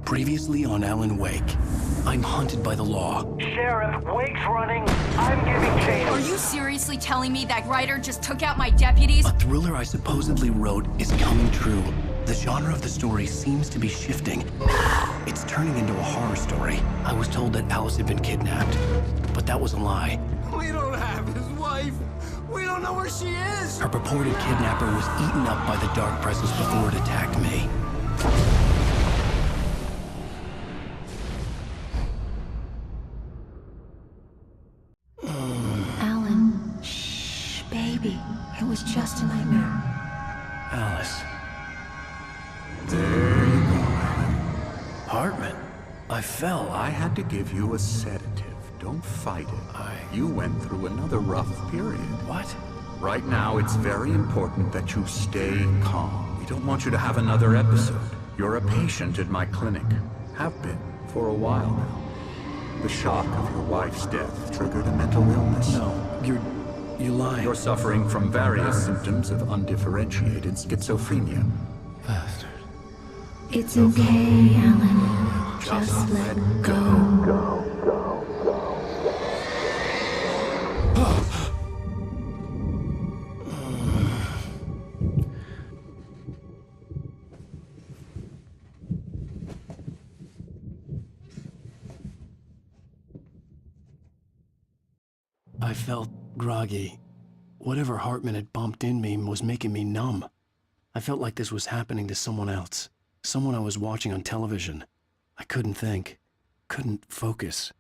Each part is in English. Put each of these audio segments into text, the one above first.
Previously on Alan Wake. I'm hunted by the law. Sheriff, Wake's running. I'm giving chase. Are you seriously telling me that writer just took out my deputies? A thriller I supposedly wrote is coming true. The genre of the story seems to be shifting. It's turning into a horror story. I was told that Alice had been kidnapped, but that was a lie. We don't have his wife. We don't know where she is. Her purported kidnapper was eaten up by the dark presence before it attacked me. Alan, shh, baby. It was just a nightmare. Alice. There you go. Hartman. I fell. I had to give you a sedative. Don't fight it. You went through another rough period. What? Right now, it's very important that you stay calm. We don't want you to have another episode. You're a patient at my clinic. Have been for a while now. The shock of your wife's death triggered a mental illness. No, you lied. You're suffering from various symptoms of undifferentiated schizophrenia. Bastard. It's okay, Alan. Just let go. I felt groggy. Whatever Hartman had bumped in me was making me numb. I felt like this was happening to someone else. Someone I was watching on television. I couldn't think. Couldn't focus.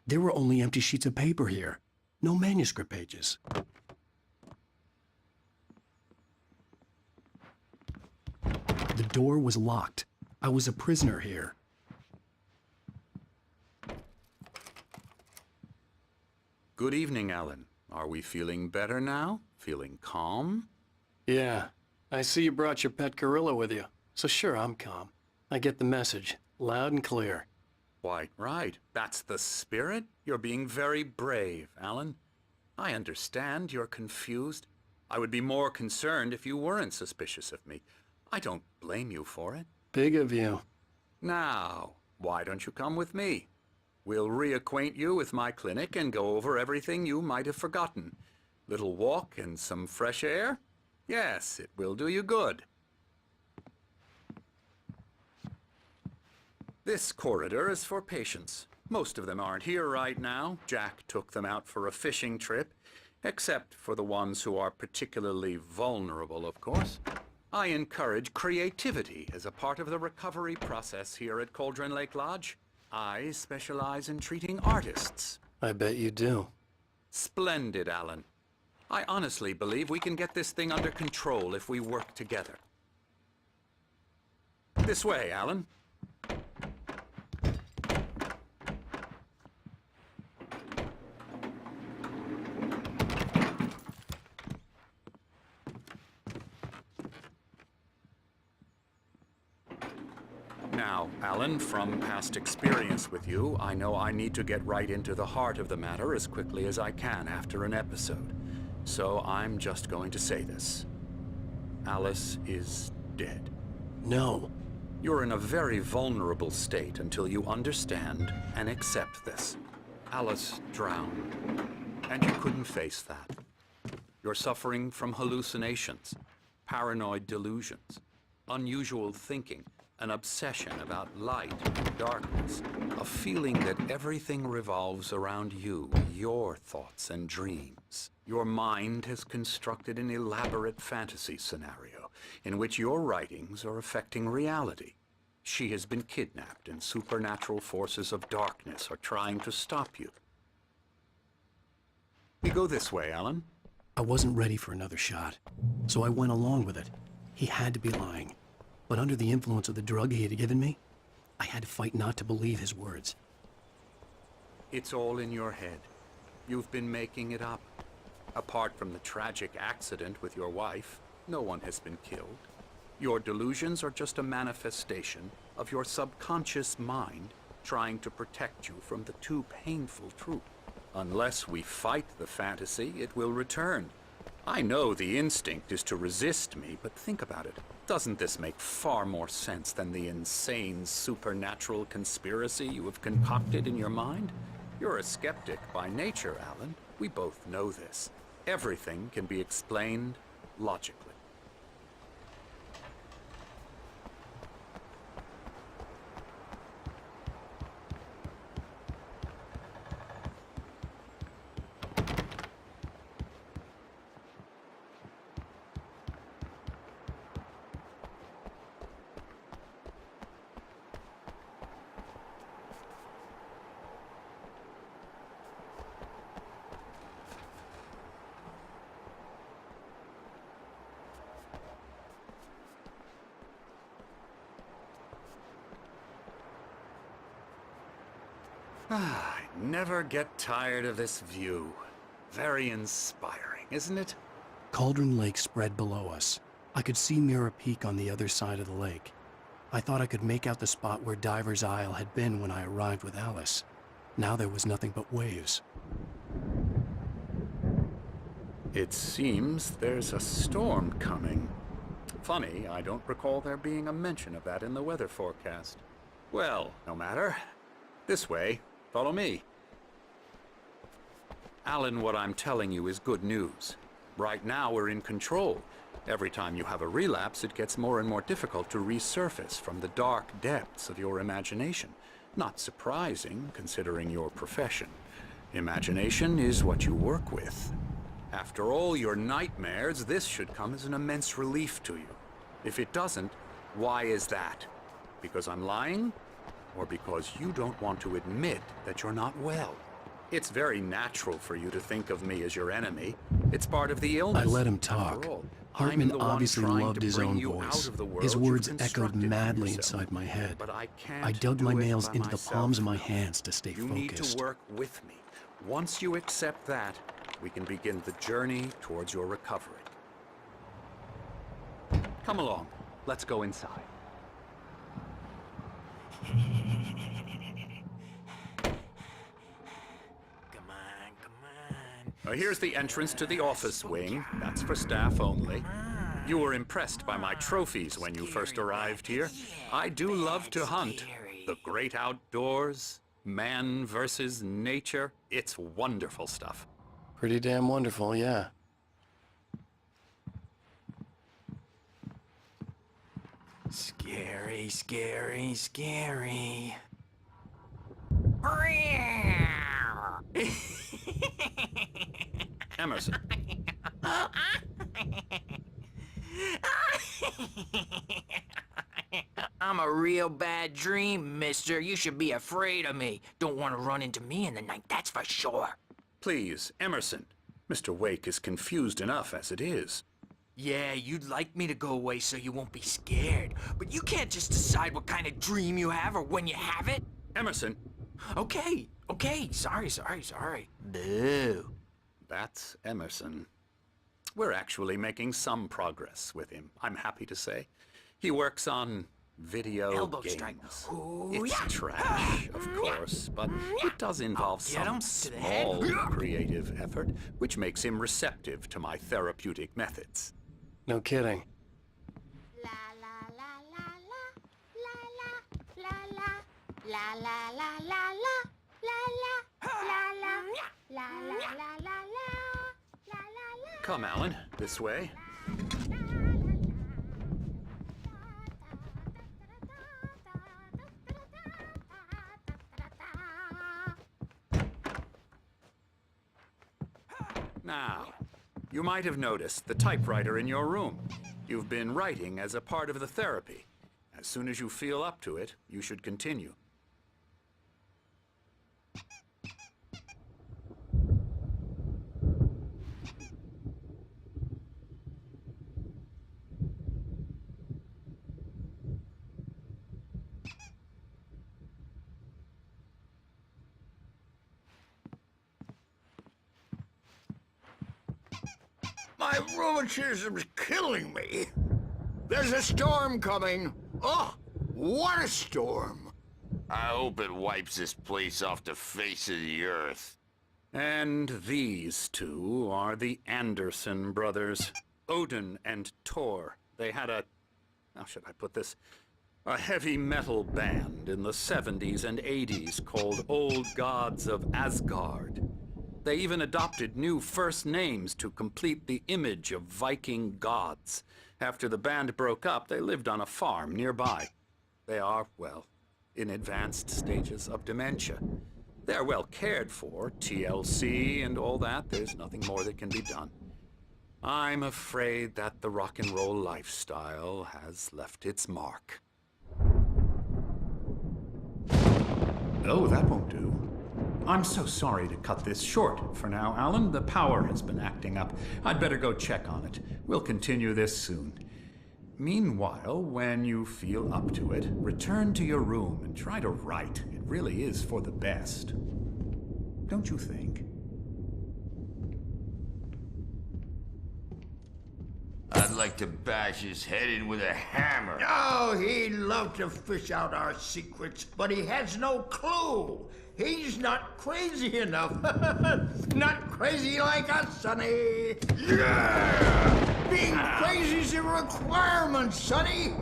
There were only empty sheets of paper here. No manuscript pages. The door was locked. I was a prisoner here. Good evening, Alan. Are we feeling better now? Feeling calm? Yeah. I see you brought your pet gorilla with you. So sure, I'm calm. I get the message. Loud and clear. Quite right. That's the spirit. You're being very brave, Alan. I understand you're confused. I would be more concerned if you weren't suspicious of me. I don't blame you for it. Big of you. Now, why don't you come with me? We'll reacquaint you with my clinic and go over everything you might have forgotten. Little walk and some fresh air? Yes, it will do you good. This corridor is for patients. Most of them aren't here right now. Jack took them out for a fishing trip, except for the ones who are particularly vulnerable, of course. I encourage creativity as a part of the recovery process here at Cauldron Lake Lodge. I specialize in treating artists. I bet you do. Splendid, Alan. I honestly believe we can get this thing under control if we work together. This way, Alan. Now, Alan, from past experience with you, I know I need to get right into the heart of the matter as quickly as I can after an episode. So I'm just going to say this. Alice is dead. No. You're in a very vulnerable state until you understand and accept this. Alice drowned, and you couldn't face that. You're suffering from hallucinations, paranoid delusions, unusual thinking, an obsession about light and darkness, a feeling that everything revolves around you, your thoughts and dreams. Your mind has constructed an elaborate fantasy scenario in which your writings are affecting reality. She has been kidnapped and supernatural forces of darkness are trying to stop you. We go this way, Alan. I wasn't ready for another shot, so I went along with it. He had to be lying. But under the influence of the drug he had given me, I had to fight not to believe his words. It's all in your head. You've been making it up. Apart from the tragic accident with your wife, no one has been killed. Your delusions are just a manifestation of your subconscious mind trying to protect you from the too painful truth. Unless we fight the fantasy, it will return. I know the instinct is to resist me, but think about it. Doesn't this make far more sense than the insane supernatural conspiracy you have concocted in your mind? You're a skeptic by nature, Alan. We both know this. Everything can be explained logically. I never get tired of this view. Very inspiring, isn't it? Cauldron Lake spread below us. I could see Mirror Peak on the other side of the lake. I thought I could make out the spot where Diver's Isle had been when I arrived with Alice. Now there was nothing but waves. It seems there's a storm coming. Funny, I don't recall there being a mention of that in the weather forecast. Well, no matter. This way. Follow me. Alan, what I'm telling you is good news. Right now, we're in control. Every time you have a relapse, it gets more and more difficult to resurface from the dark depths of your imagination. Not surprising, considering your profession. Imagination is what you work with. After all your nightmares, this should come as an immense relief to you. If it doesn't, why is that? Because I'm lying? Or because you don't want to admit that you're not well? It's very natural for you to think of me as your enemy. It's part of the illness. I let him talk. After all, Hartman I'm the one obviously trying loved to his bring own you voice. out of the world His you've words echoed constructed for madly yourself. inside my head. But I can't I dug do my it nails by into the myself. palms of my hands to stay You need focused. to work with me. Once you accept that, we can begin the journey towards your recovery. Come along. Let's go inside. Here's the entrance to the office wing. That's for staff only. You were impressed by my trophies when you first arrived here. I do love to hunt. The great outdoors, man versus nature. It's wonderful stuff. Pretty damn wonderful, yeah. Scary, scary, scary. Emerson. I'm a real bad dream, mister. You should be afraid of me. Don't want to run into me in the night, that's for sure. Please, Emerson. Mr. Wake is confused enough as it is. Yeah, you'd like me to go away so you won't be scared. But you can't just decide what kind of dream you have or when you have it. Emerson. Okay, sorry. Boo. That's Emerson. We're actually making some progress with him, I'm happy to say. He works on video Elbow games. strike. Ooh, It's yeah. trash, of course, but it does involve Get him some to the head. small creative effort, which makes him receptive to my therapeutic methods. No kidding. La la la la la la la la la la la la la la la la la la. Come, Alan, this way. Now, you might have noticed the typewriter in your room. You've been writing as a part of the therapy. As soon as you feel up to it, you should continue. My rheumatism's killing me. There's a storm coming. Oh, what a storm. I hope it wipes this place off the face of the earth. And these two are the Anderson brothers, Odin and Tor. They had a, how should I put this, a heavy metal band in the 70s and 80s called Old Gods of Asgard. They even adopted new first names to complete the image of Viking gods. After the band broke up, they lived on a farm nearby. They are, well, in advanced stages of dementia. They're well cared for, TLC and all that. There's nothing more that can be done. I'm afraid that the rock and roll lifestyle has left its mark. Oh, that won't do. I'm so sorry to cut this short for now, Alan. The power has been acting up. I'd better go check on it. We'll continue this soon. Meanwhile, when you feel up to it, return to your room and try to write. It really is for the best. Don't you think? I'd like to bash his head in with a hammer. Oh, he'd love to fish out our secrets, but he has no clue. He's not crazy enough. Not crazy like us, Sonny. Yeah! Being crazy's a requirement, Sonny.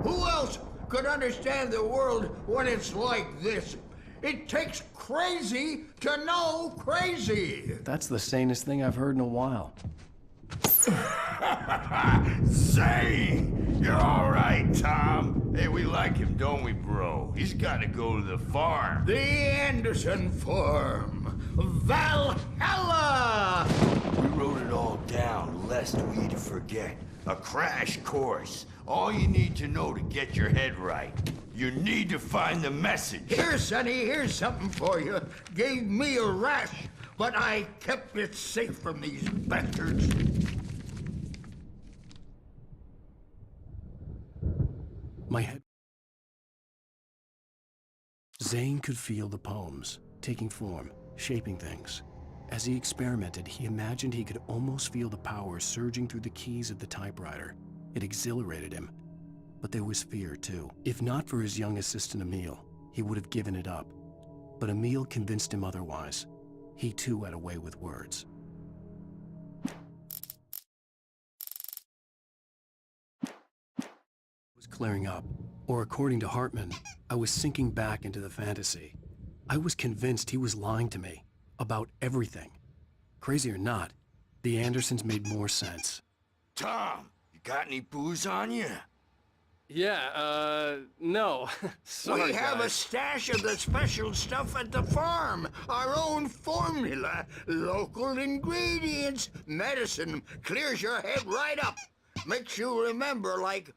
Who else could understand the world when it's like this? It takes crazy to know crazy. That's the sanest thing I've heard in a while. Zane! You're all right, Tom. Hey, we like him, don't we, bro? He's got to go to the farm. The Anderson Farm. Valhalla! We wrote it all down, lest we forget. A crash course. All you need to know to get your head right. You need to find the message. Here, Sonny, here's something for you. Gave me a rash, but I kept it safe from these bastards. My head. Zane could feel the poems, taking form, shaping things. As he experimented, he imagined he could almost feel the power surging through the keys of the typewriter. It exhilarated him. But there was fear, too. If not for his young assistant Emil, he would have given it up. But Emil convinced him otherwise. He, too, had a way with words. Clearing up, or according to Hartman, I was sinking back into the fantasy. I was convinced he was lying to me about everything. Crazy or not, the Andersons made more sense. Tom, you got any booze on you? Yeah, no. Sorry, we have guys. a stash of the special stuff at the farm. Our own formula, local ingredients, medicine, clears your head right up. Makes you remember like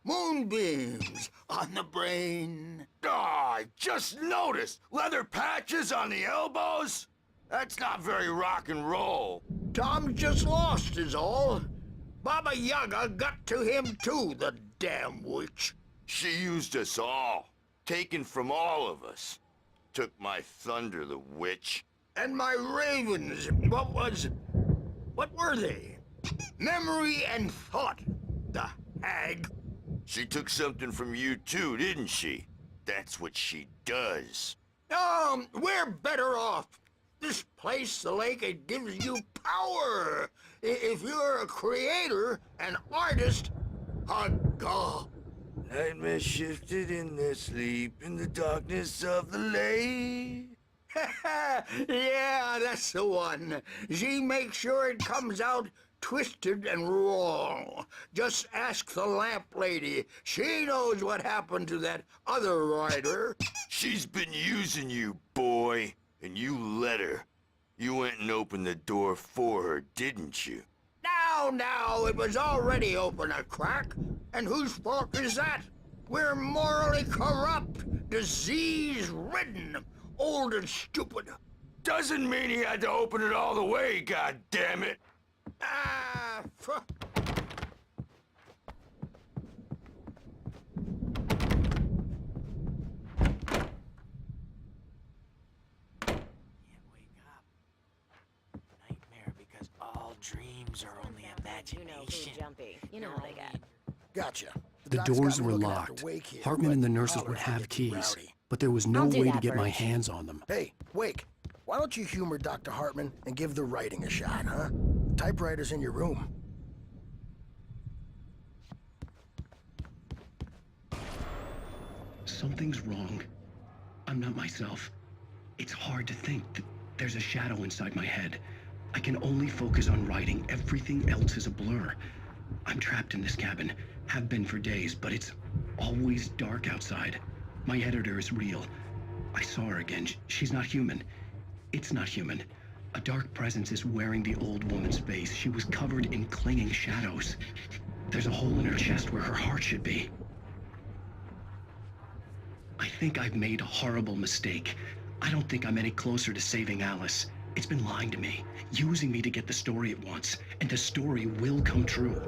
moonbeams on the brain. Oh, I just noticed. Leather patches on the elbows? That's not very rock and roll. Tom just lost is all. Baba Yaga got to him too, the damn witch. She used us all. Taken from all of us. Took my thunder, the witch. And my ravens, what were they? Memory and thought, the hag. She took something from you too, didn't she? That's what she does. We're better off. This place, the lake, it gives you power. If you're a creator, an artist, a god. Nightmare shifted in their sleep in the darkness of the lake. Yeah, that's the one. She makes sure it comes out twisted and wrong. Just ask the lamp lady. She knows what happened to that other writer. She's been using you, boy, and you let her. You went and opened the door for her, didn't you? Now, it was already open a crack. And whose fault is that? We're morally corrupt, disease-ridden, old and stupid. Doesn't mean he had to open it all the way, goddammit. Nightmare because all dreams are only imagination. You know how they get. Gotcha. The doors were locked. Hartman and the nurses would have keys, but there was no I'll do way to that, get my Birch. hands on them. Hey, Wake. Why don't you humor Dr. Hartman and give the writing a shot, huh? The typewriter's in your room. Something's wrong. I'm not myself. It's hard to think that there's a shadow inside my head. I can only focus on writing. Everything else is a blur. I'm trapped in this cabin. Have been for days, but it's always dark outside. My editor is real. I saw her again. She's not human. It's not human. A dark presence is wearing the old woman's face. She was covered in clinging shadows. There's a hole in her chest where her heart should be. I think I've made a horrible mistake. I don't think I'm any closer to saving Alice. It's been lying to me, using me to get the story it wants, and the story will come true.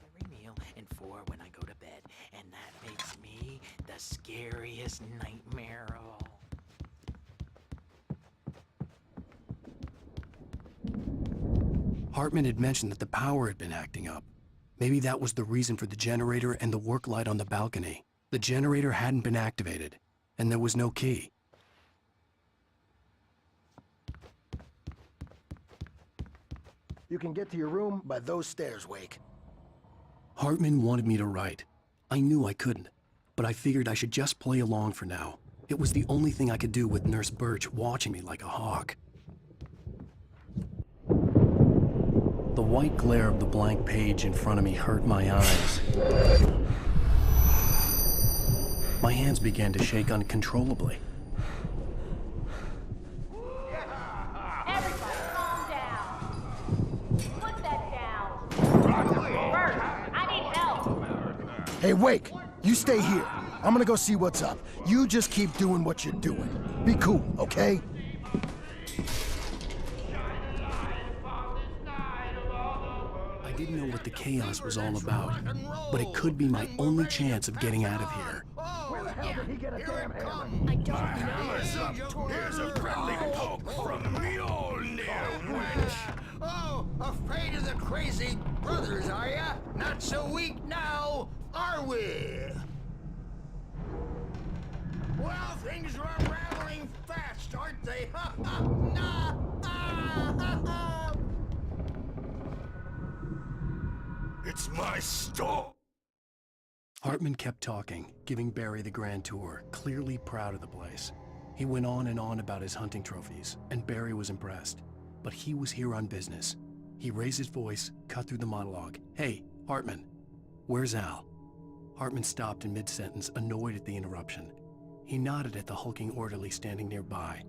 Every meal and 4 when I go to bed, and that makes me the scariest nightmare of all. Hartman had mentioned that the power had been acting up. Maybe that was the reason for the generator and the work light on the balcony. The generator hadn't been activated, and there was no key. You can get to your room by those stairs, Wake. Hartman wanted me to write. I knew I couldn't, but I figured I should just play along for now. It was the only thing I could do with Nurse Birch watching me like a hawk. The white glare of the blank page in front of me hurt my eyes. My hands began to shake uncontrollably. Everybody, calm down. Put that down. Bert, I need help. Hey, Wake, you stay here. I'm gonna go see what's up. You just keep doing what you're doing. Be cool, okay? I didn't know what the chaos was all about, but it could be my only chance of getting out of here. Where the hell did he get a damn hammer? I don't know. Here's a friendly poke from Mjolnir, wench. Oh, afraid of the crazy brothers, are ya? Not so weak now, are we? Well, things are unraveling fast, aren't they? Ha ha! Nah! Ah, ha, ha. It's my store. Hartman kept talking, giving Barry the grand tour, clearly proud of the place. He went on and on about his hunting trophies, and Barry was impressed. But he was here on business. He raised his voice, cut through the monologue. Hey, Hartman, where's Al? Hartman stopped in mid-sentence, annoyed at the interruption. He nodded at the hulking orderly standing nearby.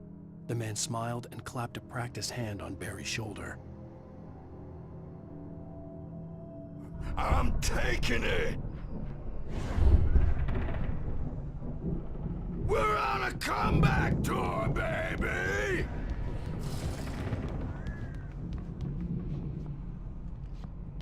The man smiled and clapped a practiced hand on Barry's shoulder. I'm taking it. We're on a comeback tour, baby.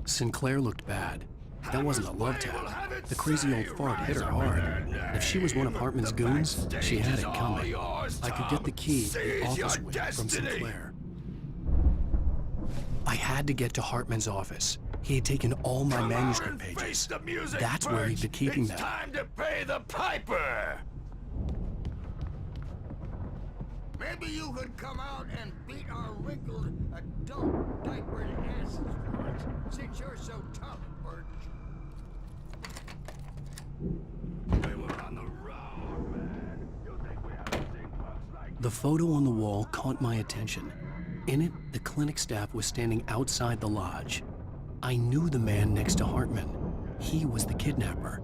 Sinclair looked bad. That wasn't a love tap. The crazy old fart hit her hard. If she was one of Hartman's goons, she had it coming. I could get the key to the office wing from Sinclair. I had to get to Hartman's office. He had taken all my manuscript pages. That's where he'd been keeping them. It's time to pay the piper. Maybe you could come out and beat our wrinkled adult diapered asses for it, since you're so tough, Birch. They were on the road, man. You think we haven't seen bugs like The photo on the wall caught my attention. In it, the clinic staff was standing outside the lodge. I knew the man next to Hartman. He was the kidnapper.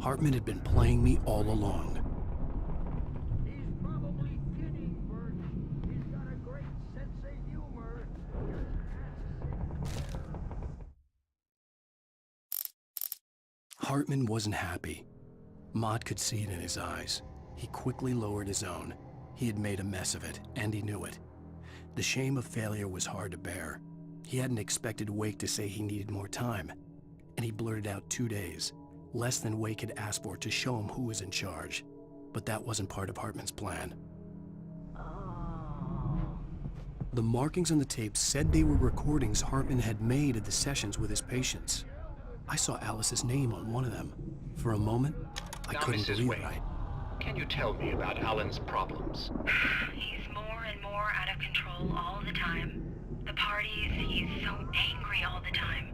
Hartman had been playing me all along. He's probably kidding, Birch. He's got a great sense of humor. Hartman wasn't happy. Mott could see it in his eyes. He quickly lowered his own. He had made a mess of it, and he knew it. The shame of failure was hard to bear. He hadn't expected Wake to say he needed more time, and he blurted out 2 days, less than Wake had asked for to show him who was in charge. But that wasn't part of Hartman's plan. The markings on the tape said they were recordings Hartman had made at the sessions with his patients. I saw Alice's name on one of them. For a moment, I Now, couldn't Mrs. believe Wade, it. can you tell me about Alan's problems? He's more and more out of control all the time. The parties, he's so angry all the time.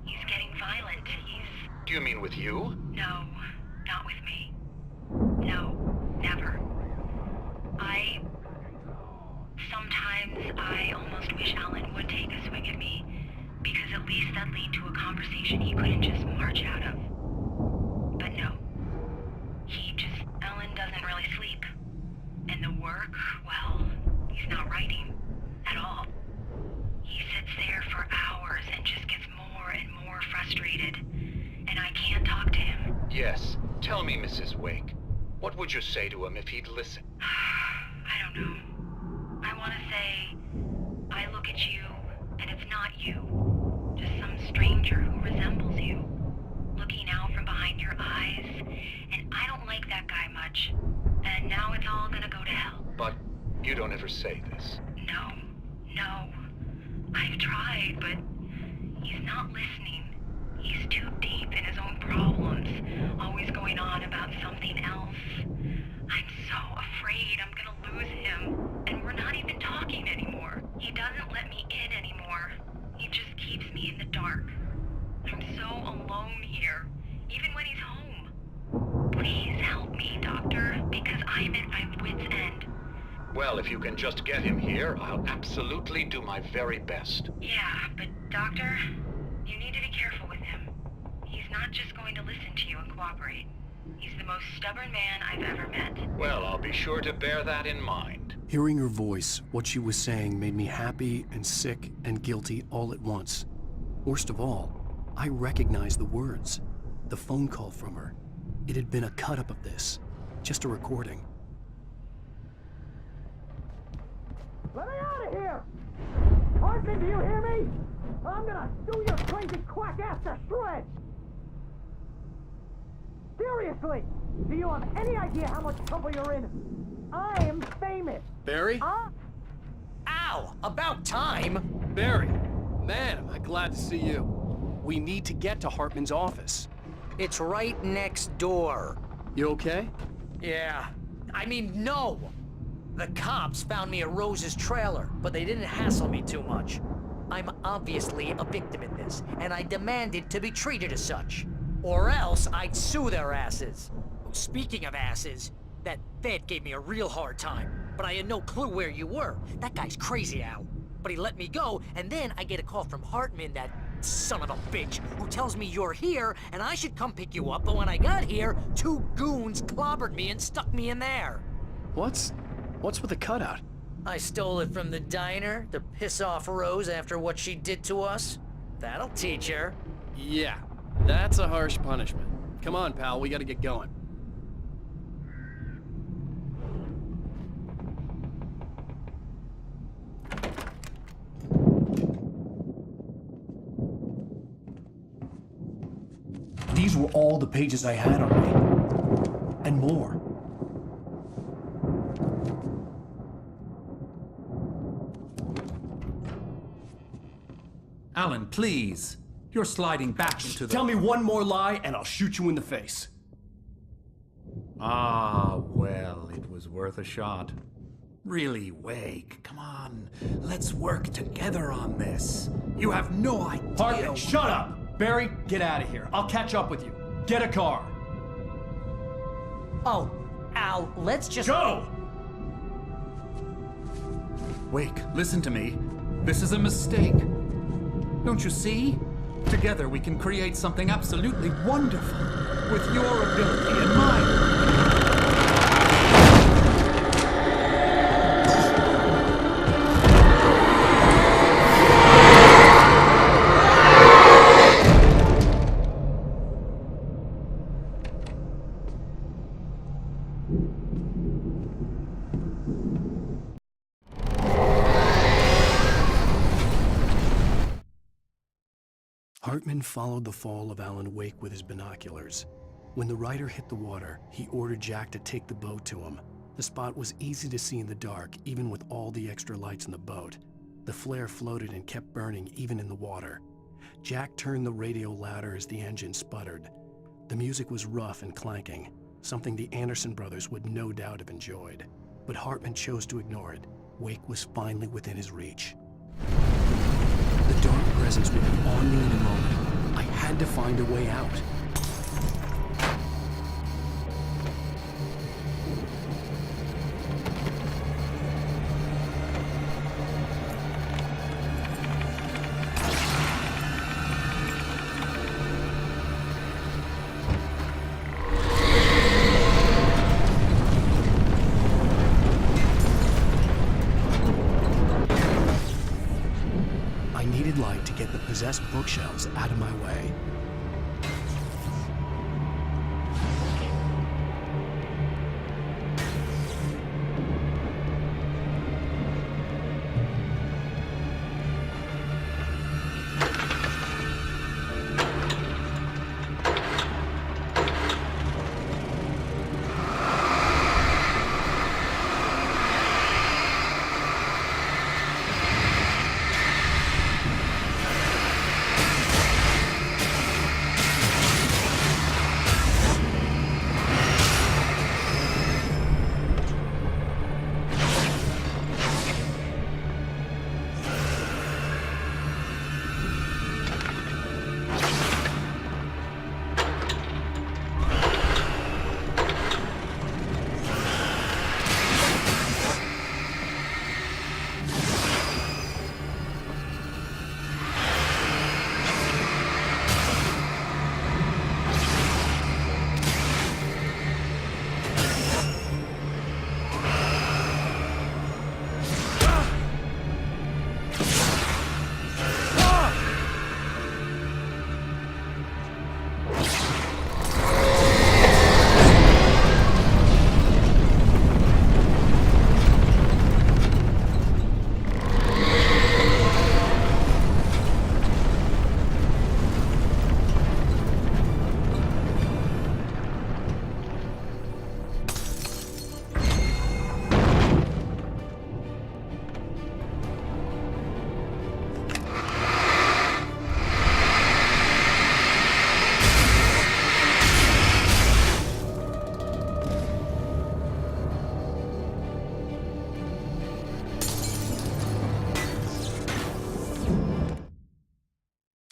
He's getting violent. Do you mean with you? No, not with me. No, never. Sometimes I almost wish Alan would take a swing at me, because at least that lead to a conversation he couldn't just march out of. But no. Alan doesn't really sleep. And the work, well, he's not writing at all. He sits there for hours and just gets more and more frustrated. And I can't talk to him. Yes. Tell me, Mrs. Wake. What would you say to him if he'd listen? I don't know. I want to say, I look at you, and it's not you. Just some stranger who resembles you. Looking out from behind your eyes, and I don't like that guy much. And now it's all gonna go to hell. But you don't ever say this. No. I've tried, but he's not listening. He's too deep in his own problems, always going on about something else. I'm so afraid I'm gonna lose him, and we're not even talking anymore. He doesn't let me in anymore. He just keeps me in the dark. I'm so alone here, even when he's home. Please help me, Doctor, because I'm at my wit's end. Well, if you can just get him here, I'll absolutely do my very best. Yeah, but Doctor, you need to be careful with him. He's not just going to listen to you and cooperate. He's the most stubborn man I've ever met. Well, I'll be sure to bear that in mind. Hearing her voice, what she was saying made me happy and sick and guilty all at once. Worst of all, I recognized the words. The phone call from her. It had been a cut-up of this. Just a recording. Let me out of here! Hartman, do you hear me? I'm gonna sue your crazy quack ass to shreds! Seriously! Do you have any idea how much trouble you're in? I'm famous! Barry? Ow! About time! Barry! Man, am I glad to see you. We need to get to Hartman's office. It's right next door. You okay? Yeah. I mean, no! The cops found me at Rose's trailer, but they didn't hassle me too much. I'm obviously a victim in this, and I demanded to be treated as such. Or else I'd sue their asses. Speaking of asses, that vet gave me a real hard time, but I had no clue where you were. That guy's crazy, Al. But he let me go, and then I get a call from Hartman, that son of a bitch, who tells me you're here, and I should come pick you up, but when I got here, 2 goons clobbered me and stuck me in there. What's with the cutout? I stole it from the diner to piss off Rose after what she did to us. That'll teach her. Yeah, that's a harsh punishment. Come on, pal, we gotta get going. These were all the pages I had on me. And more. Alan, please. You're sliding back into the... Tell me one more lie and I'll shoot you in the face. Ah, well, it was worth a shot. Really, Wake, come on. Let's work together on this. You have no idea... Hartman, shut up! Barry, get out of here. I'll catch up with you. Get a car. Oh, Al, let's just... Go! Wake, listen to me. This is a mistake. Don't you see? Together we can create something absolutely wonderful. With your ability and mine. Hartman followed the fall of Alan Wake with his binoculars. When the rider hit the water, he ordered Jack to take the boat to him. The spot was easy to see in the dark, even with all the extra lights in the boat. The flare floated and kept burning even in the water. Jack turned the radio louder as the engine sputtered. The music was rough and clanking, something the Anderson brothers would no doubt have enjoyed. But Hartman chose to ignore it. Wake was finally within his reach. The dark presence would be on me in a moment. I had to find a way out. I needed light to get the possessed bookshelves out of my way.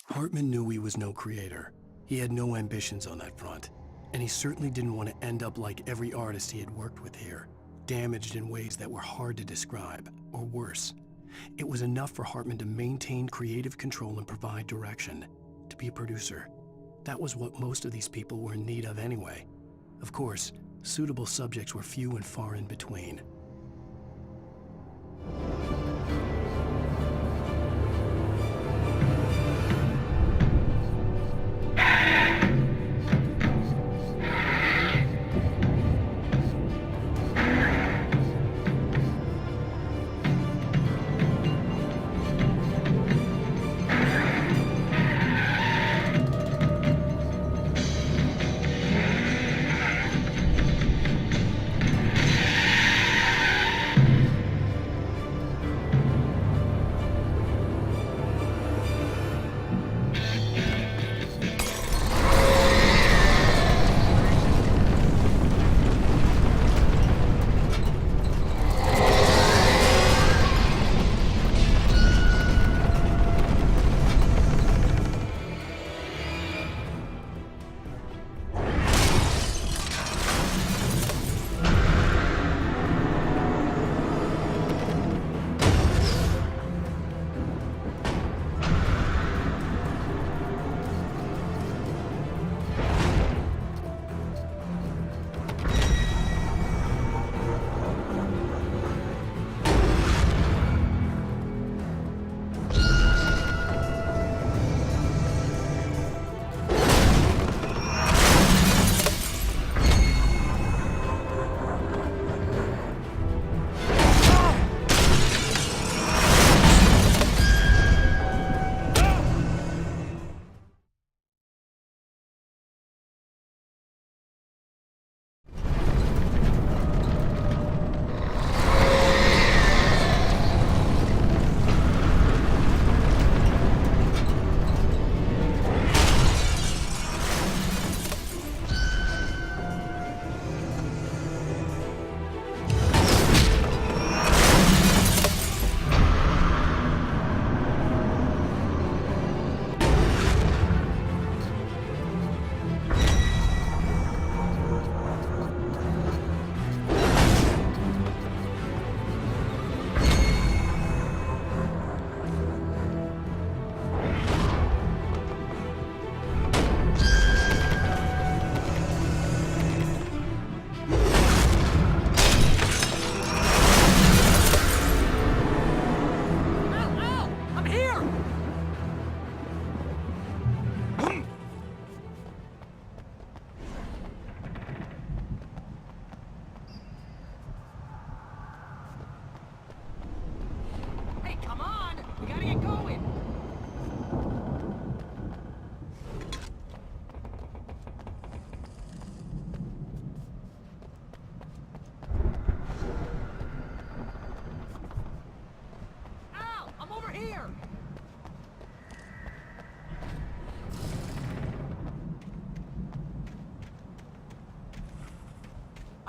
Hartman knew he was no creator. He had no ambitions on that front, and he certainly didn't want to end up like every artist he had worked with here, damaged in ways that were hard to describe, or worse. It was enough for Hartman to maintain creative control and provide direction, to be a producer. That was what most of these people were in need of anyway. Of course, suitable subjects were few and far in between.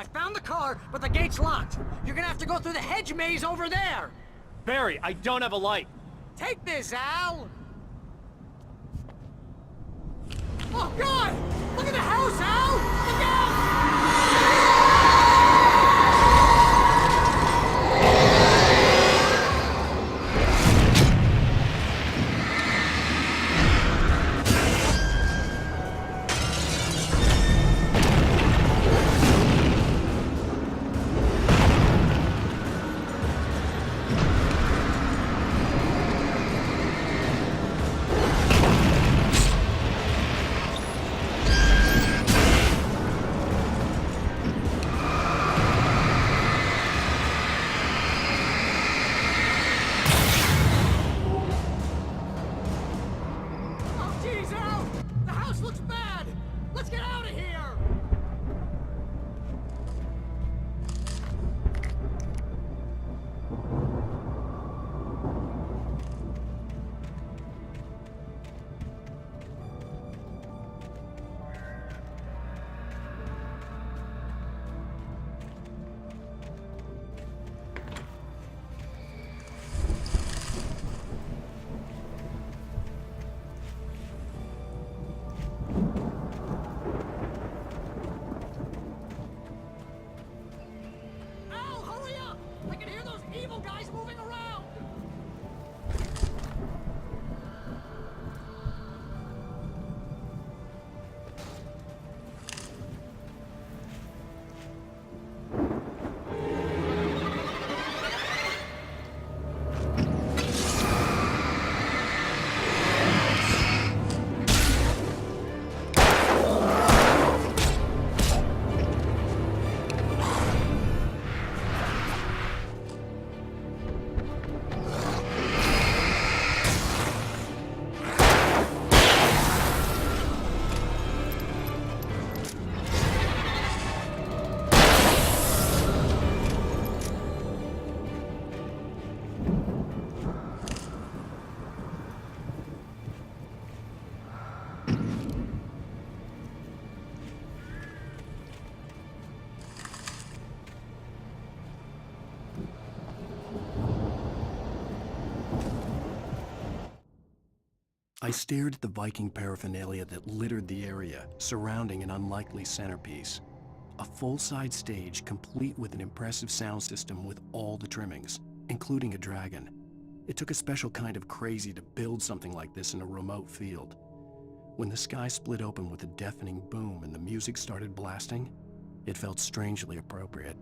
I found the car, but the gate's locked. You're gonna have to go through the hedge maze over there. Barry, I don't have a light. Take this, Al! Oh, God! Look at the house, Al! Look out! I stared at the Viking paraphernalia that littered the area, surrounding an unlikely centerpiece. A full-size stage complete with an impressive sound system with all the trimmings, including a dragon. It took a special kind of crazy to build something like this in a remote field. When the sky split open with a deafening boom and the music started blasting, it felt strangely appropriate.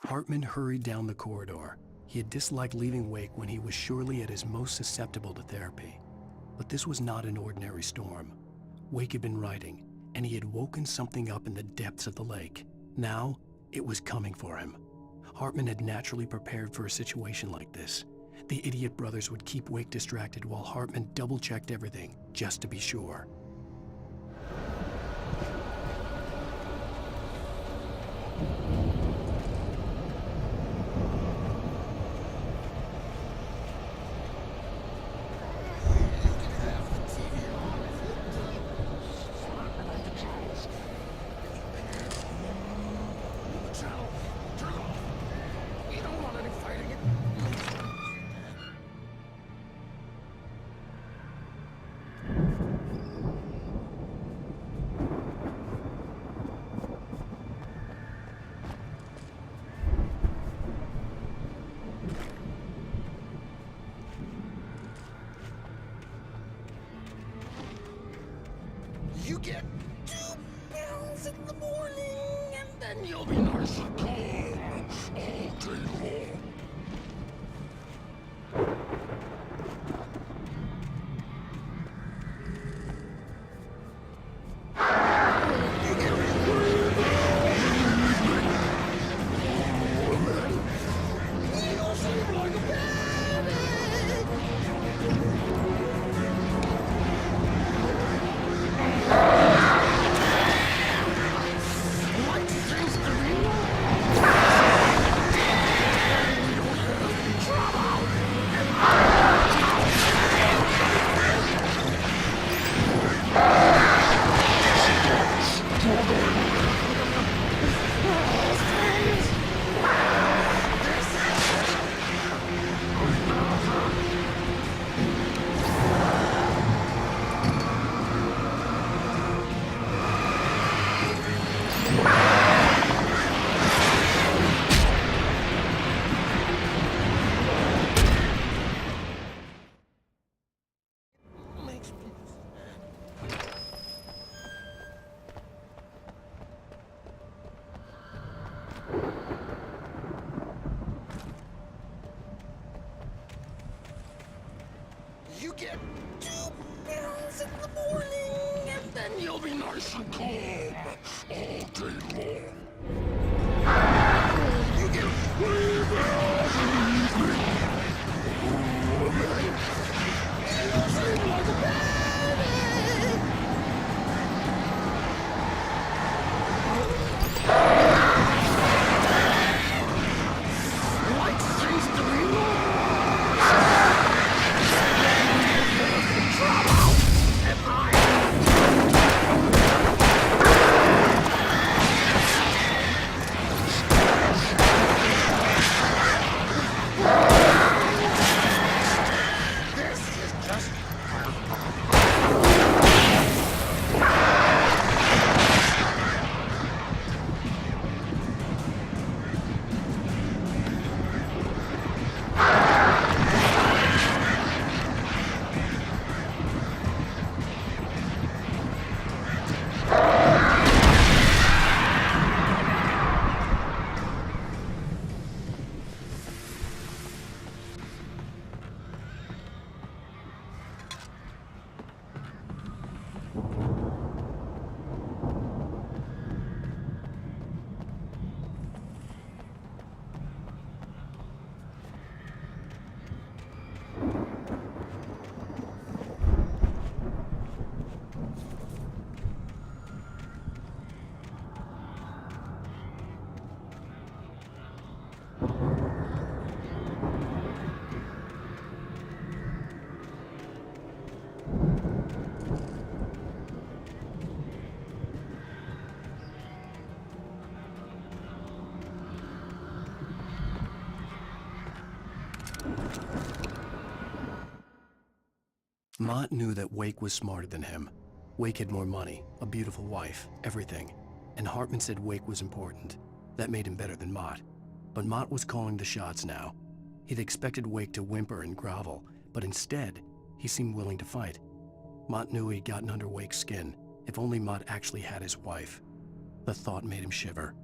Hartman hurried down the corridor. He had disliked leaving Wake when he was surely at his most susceptible to therapy. But this was not an ordinary storm. Wake had been writing, and he had woken something up in the depths of the lake. Now, it was coming for him. Hartman had naturally prepared for a situation like this. The idiot brothers would keep Wake distracted while Hartman double-checked everything, just to be sure. You get 2 pills in the morning, and then you'll be nice and calm all day long. You'll sleep like a baby. You get 2 pills in the morning, and then you'll be nice and calm all day long. You get 3 pills in the evening. You'll sleep like a baby. Light seems to be Mott knew that Wake was smarter than him. Wake had more money, a beautiful wife, everything. And Hartman said Wake was important. That made him better than Mott. But Mott was calling the shots now. He'd expected Wake to whimper and grovel, but instead, he seemed willing to fight. Mott knew he'd gotten under Wake's skin. If only Mott actually had his wife. The thought made him shiver.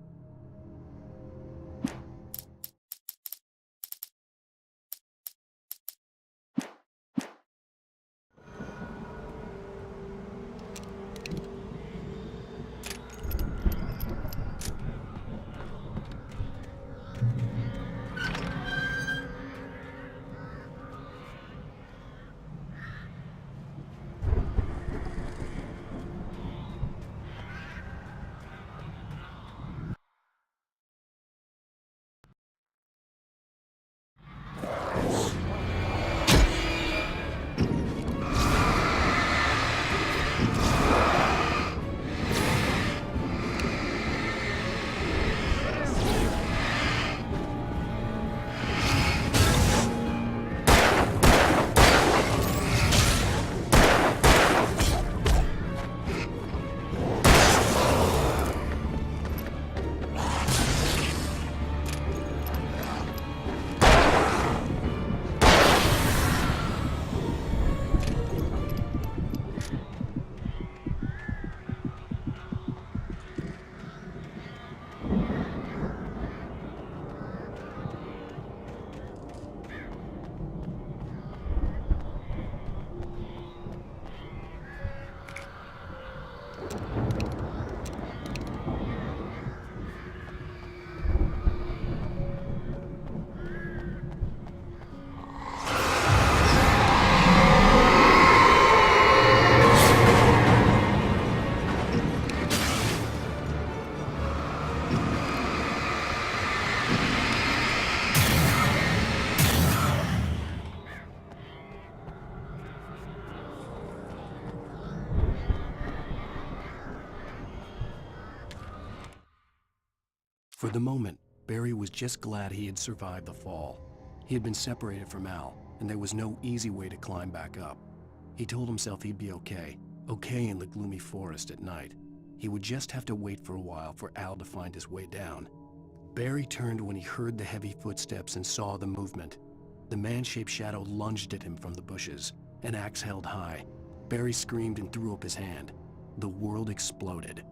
For the moment, Barry was just glad he had survived the fall. He had been separated from Al, and there was no easy way to climb back up. He told himself he'd be okay in the gloomy forest at night. He would just have to wait for a while for Al to find his way down. Barry turned when he heard the heavy footsteps and saw the movement. The man-shaped shadow lunged at him from the bushes, an axe held high. Barry screamed and threw up his hand. The world exploded.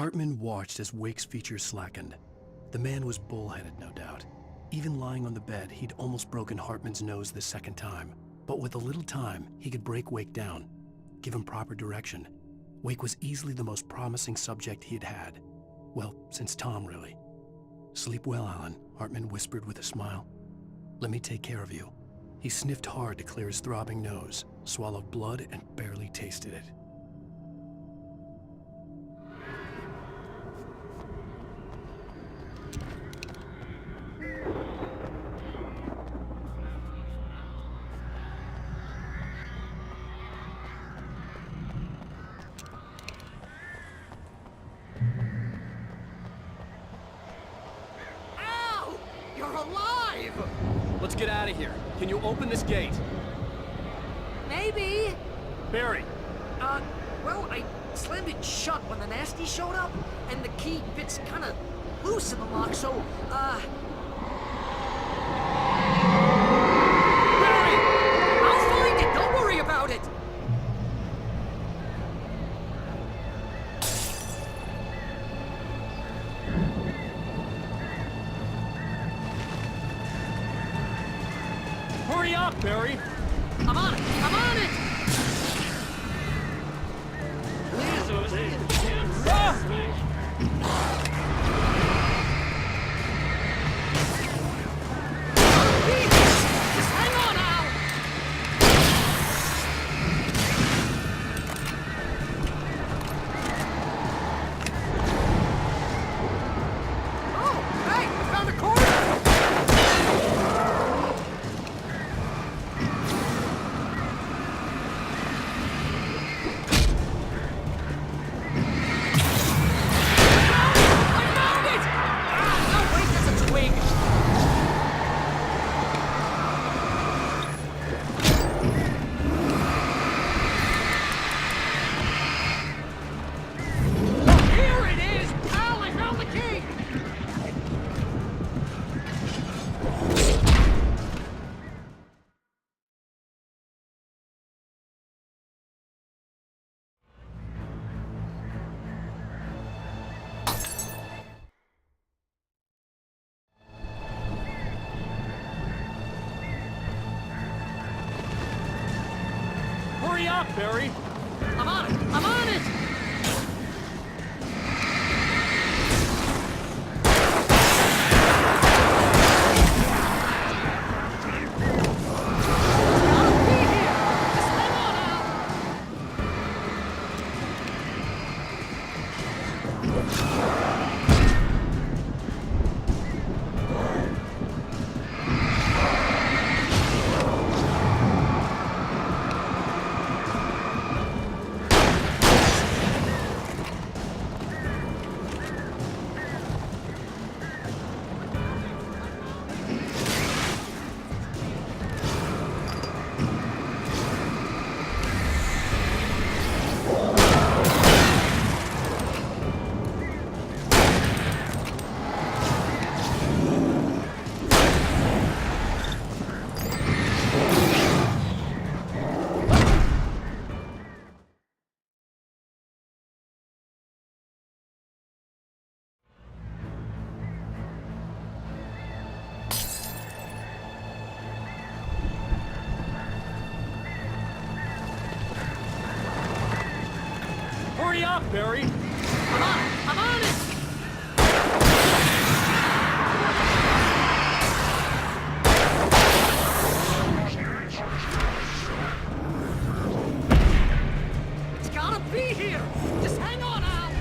Hartman watched as Wake's features slackened. The man was bullheaded, no doubt. Even lying on the bed, he'd almost broken Hartman's nose the second time. But with a little time, he could break Wake down, give him proper direction. Wake was easily the most promising subject he had had. Well, since Tom, really. "Sleep well, Alan," Hartman whispered with a smile. "Let me take care of you." He sniffed hard to clear his throbbing nose, swallowed blood, and barely tasted it. Ow! You're alive! Let's get out of here. Can you open this gate? Maybe. Barry! Well, I slammed it shut when the nasty showed up, and the key fits kind of loose in the lock, so, Barry! I'll find it! Don't worry about it! Hurry up, Barry! I'm on it! I'm on it! Just hang on, Al! Oh, hey! I found a corner! Hurry up, Barry! I'm on it! I'm on it! Hurry up, Barry! I'm on it! I'm on it! It's gotta be here! Just hang on, Al!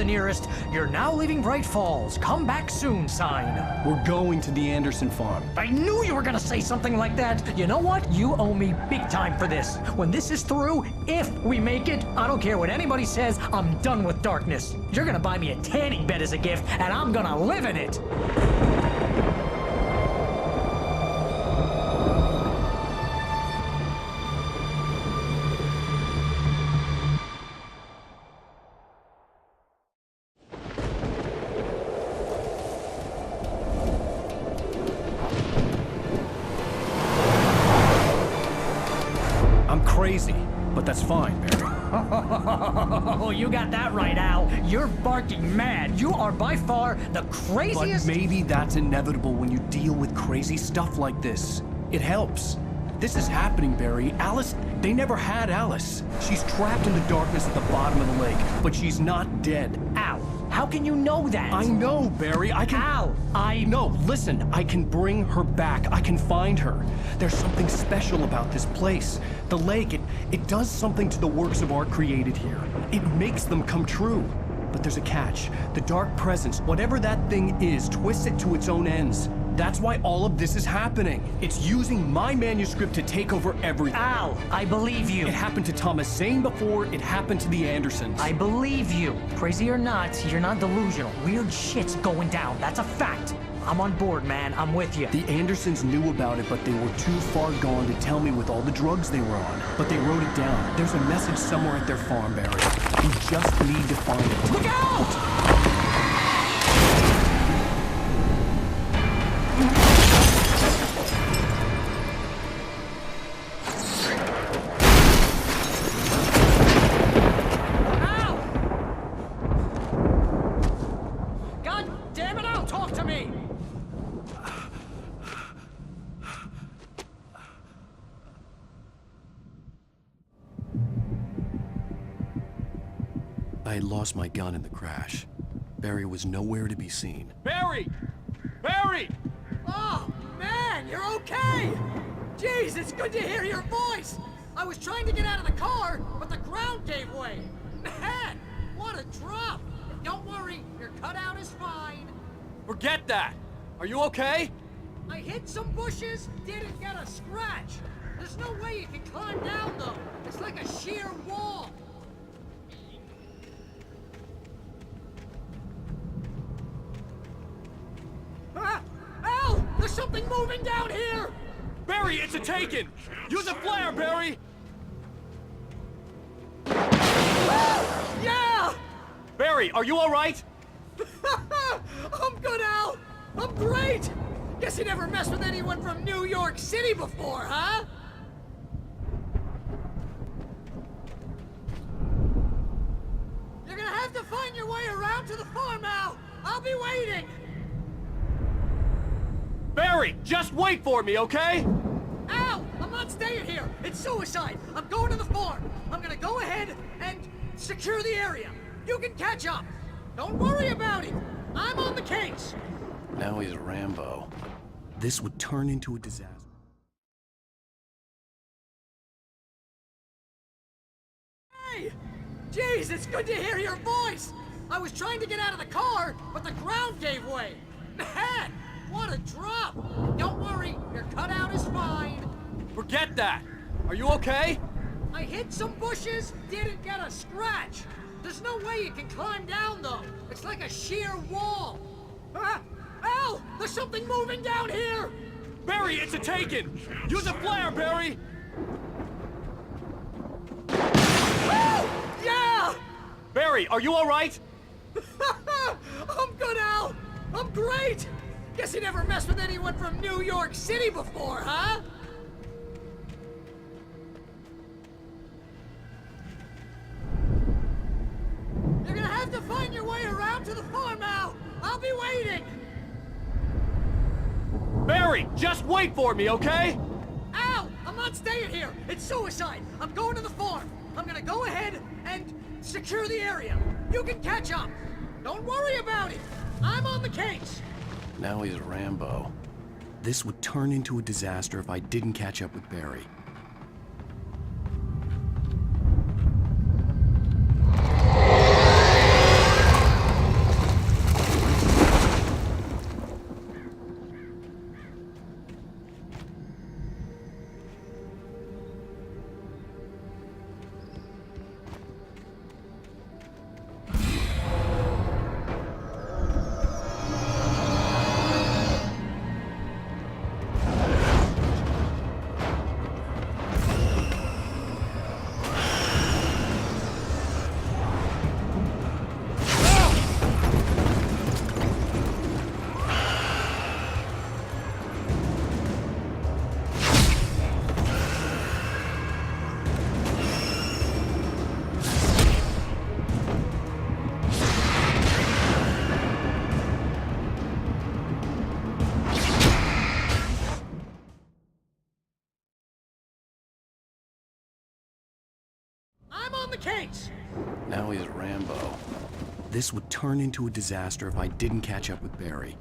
the nearest "You're now leaving Bright Falls. Come back soon" sign. We're going to the Anderson farm. I knew you were gonna say something like that. You know what? You owe me big time for this. When this is through, if we make it, I don't care what anybody says, I'm done with darkness. You're gonna buy me a tanning bed as a gift, and I'm gonna live in it. I'm crazy, but that's fine, Barry. Oh, you got that right, Al. You're barking mad. You are by far the craziest... But maybe that's inevitable when you deal with crazy stuff like this. It helps. This is happening, Barry. Alice, they never had Alice. She's trapped in the darkness at the bottom of the lake, but she's not dead. Al, how can you know that? I know, Barry. I can... Al, No, listen. I can bring her back. I can find her. There's something special about this place. The lake, it does something to the works of art created here. It makes them come true. But there's a catch. The dark presence, whatever that thing is, twists it to its own ends. That's why all of this is happening. It's using my manuscript to take over everything. Al, I believe you. It happened to Thomas Zane before, it happened to the Andersons. I believe you. Crazy or not, you're not delusional. Weird shit's going down. That's a fact. I'm on board, man. I'm with you. The Andersons knew about it, but they were too far gone to tell me with all the drugs they were on. But they wrote it down. There's a message somewhere at their farm, Barry. We just need to find it. Look out! I had lost my gun in the crash. Barry was nowhere to be seen. Barry! Barry! Oh, man, you're okay! Jeez, it's good to hear your voice! I was trying to get out of the car, but the ground gave way. Man, what a drop! Don't worry, your cutout is fine. Forget that! Are you okay? I hit some bushes, didn't get a scratch. There's no way you can climb down, though. It's like a sheer wall. Al! There's something moving down here! Barry, it's a taken! Use a flare, Barry! Yeah! Barry, are you alright? I'm good, Al! I'm great! Guess you never messed with anyone from New York City before, huh? You're gonna have to find your way around to the farm, Al! I'll be waiting! Barry, just wait for me, okay? Al! I'm not staying here! It's suicide! I'm going to the farm! I'm gonna go ahead and secure the area! You can catch up! Don't worry about it! I'm on the case! Now he's Rambo. This would turn into a disaster. Hey! Jeez, it's good to hear your voice! I was trying to get out of the car, but the ground gave way! Man! What a drop! Don't worry, your cutout is fine. Forget that! Are you okay? I hit some bushes, didn't get a scratch. There's no way you can climb down, though. It's like a sheer wall. Al! There's something moving down here! Barry, it's a taken! Use a flare, Barry! Yeah! Barry, are you alright? I'm good, Al! I'm great! Guess you never messed with anyone from New York City before, huh? You're gonna have to find your way around to the farm, Al! I'll be waiting! Barry, just wait for me, okay? Al! I'm not staying here! It's suicide! I'm going to the farm! I'm gonna go ahead and secure the area! You can catch up! Don't worry about it! I'm on the case! Now he's Rambo. This would turn into a disaster if I didn't catch up with Barry. I'm on the case! Now he's Rambo. This would turn into a disaster if I didn't catch up with Barry.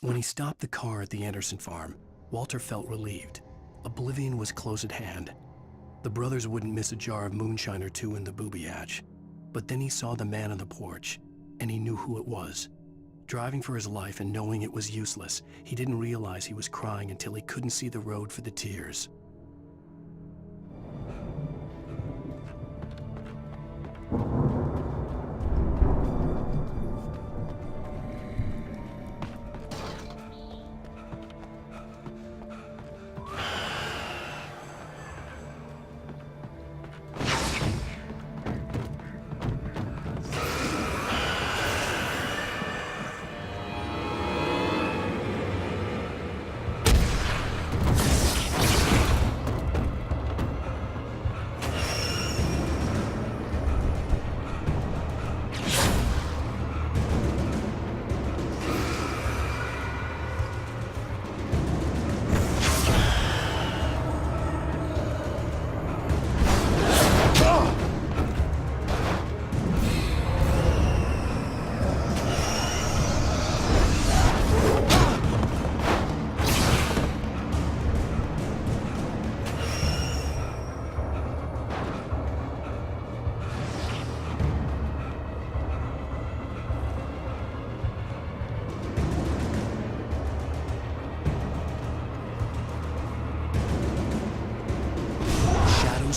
When he stopped the car at the Anderson farm, Walter felt relieved. Oblivion was close at hand. The brothers wouldn't miss a jar of moonshine or two in the booby hatch. But then he saw the man on the porch, and he knew who it was. Driving for his life and knowing it was useless, he didn't realize he was crying until he couldn't see the road for the tears.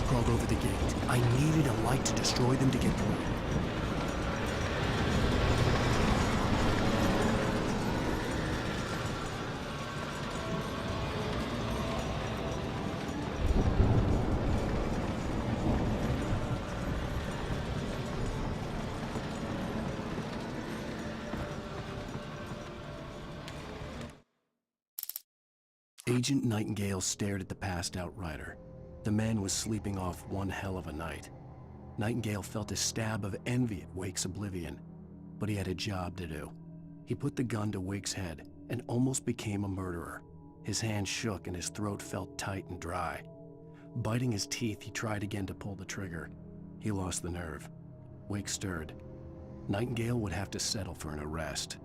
Crawled over the gate. I needed a light to destroy them to get through. Agent Nightingale stared at the passed-out rider. The man was sleeping off one hell of a night. Nightingale felt a stab of envy at Wake's oblivion, but he had a job to do. He put the gun to Wake's head and almost became a murderer. His hand shook and his throat felt tight and dry. Biting his teeth, he tried again to pull the trigger. He lost the nerve. Wake stirred. Nightingale would have to settle for an arrest.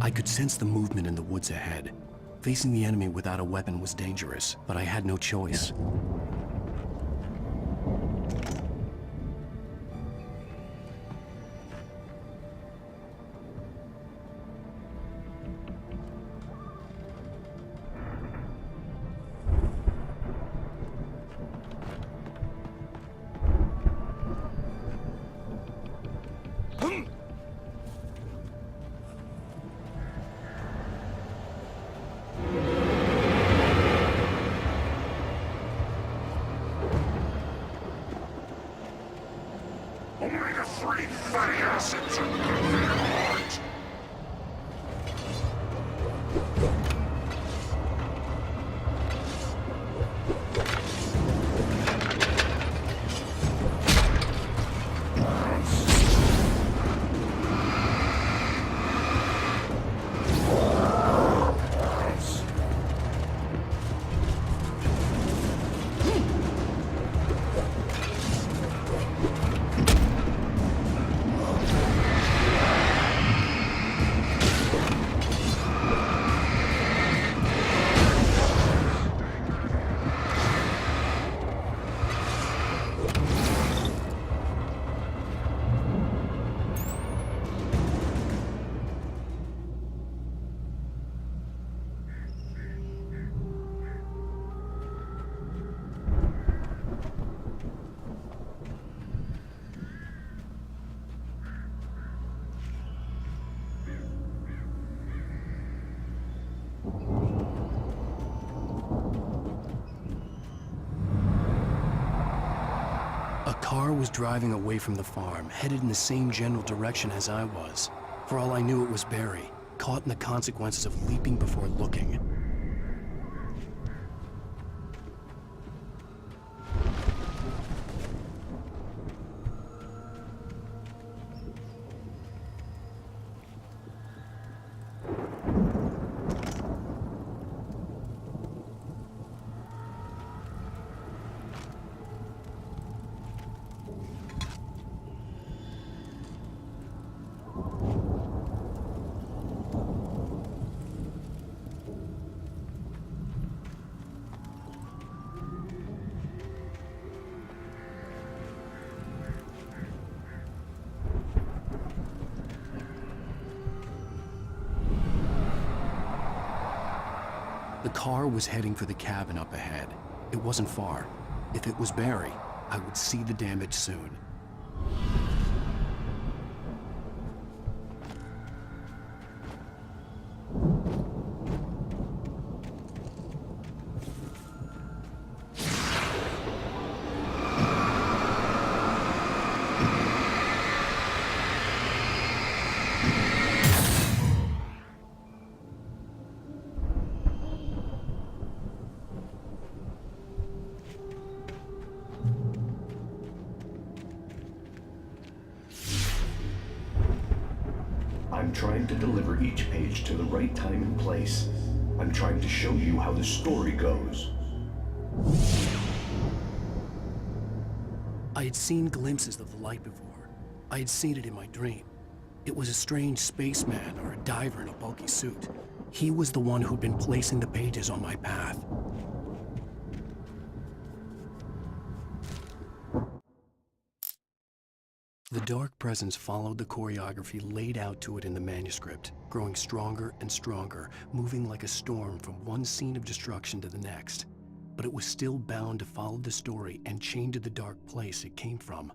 I could sense the movement in the woods ahead. Facing the enemy without a weapon was dangerous, but I had no choice. Omega-3 fatty acids and aldehydes. A car was driving away from the farm, headed in the same general direction as I was. For all I knew, it was Barry, caught in the consequences of leaping before looking. The car was heading for the cabin up ahead. It wasn't far. If it was Barry, I would see the damage soon. I'm trying to deliver each page to the right time and place. I'm trying to show you how the story goes. I had seen glimpses of the light before. I had seen it in my dream. It was a strange spaceman or a diver in a bulky suit. He was the one who'd been placing the pages on my path. The dark presence followed the choreography laid out to it in the manuscript, growing stronger and stronger, moving like a storm from one scene of destruction to the next. But it was still bound to follow the story and chained to the dark place it came from.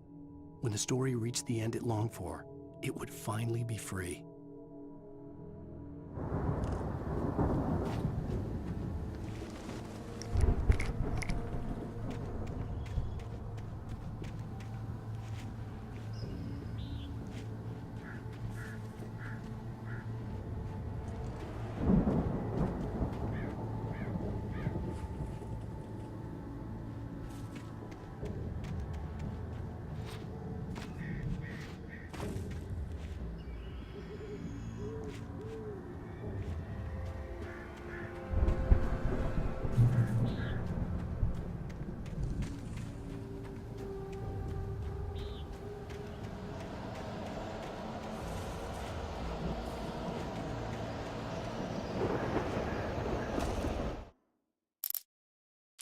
When the story reached the end it longed for, it would finally be free.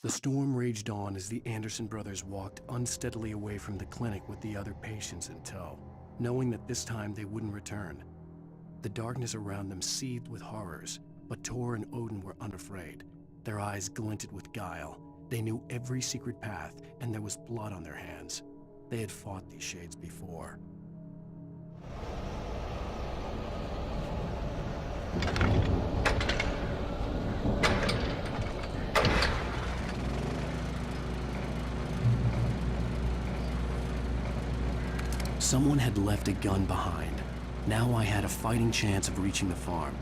The storm raged on as the Anderson brothers walked unsteadily away from the clinic with the other patients in tow, knowing that this time they wouldn't return. The darkness around them seethed with horrors, but Tor and Odin were unafraid. Their eyes glinted with guile. They knew every secret path, and there was blood on their hands. They had fought these shades before. Someone had left a gun behind. Now I had a fighting chance of reaching the farm.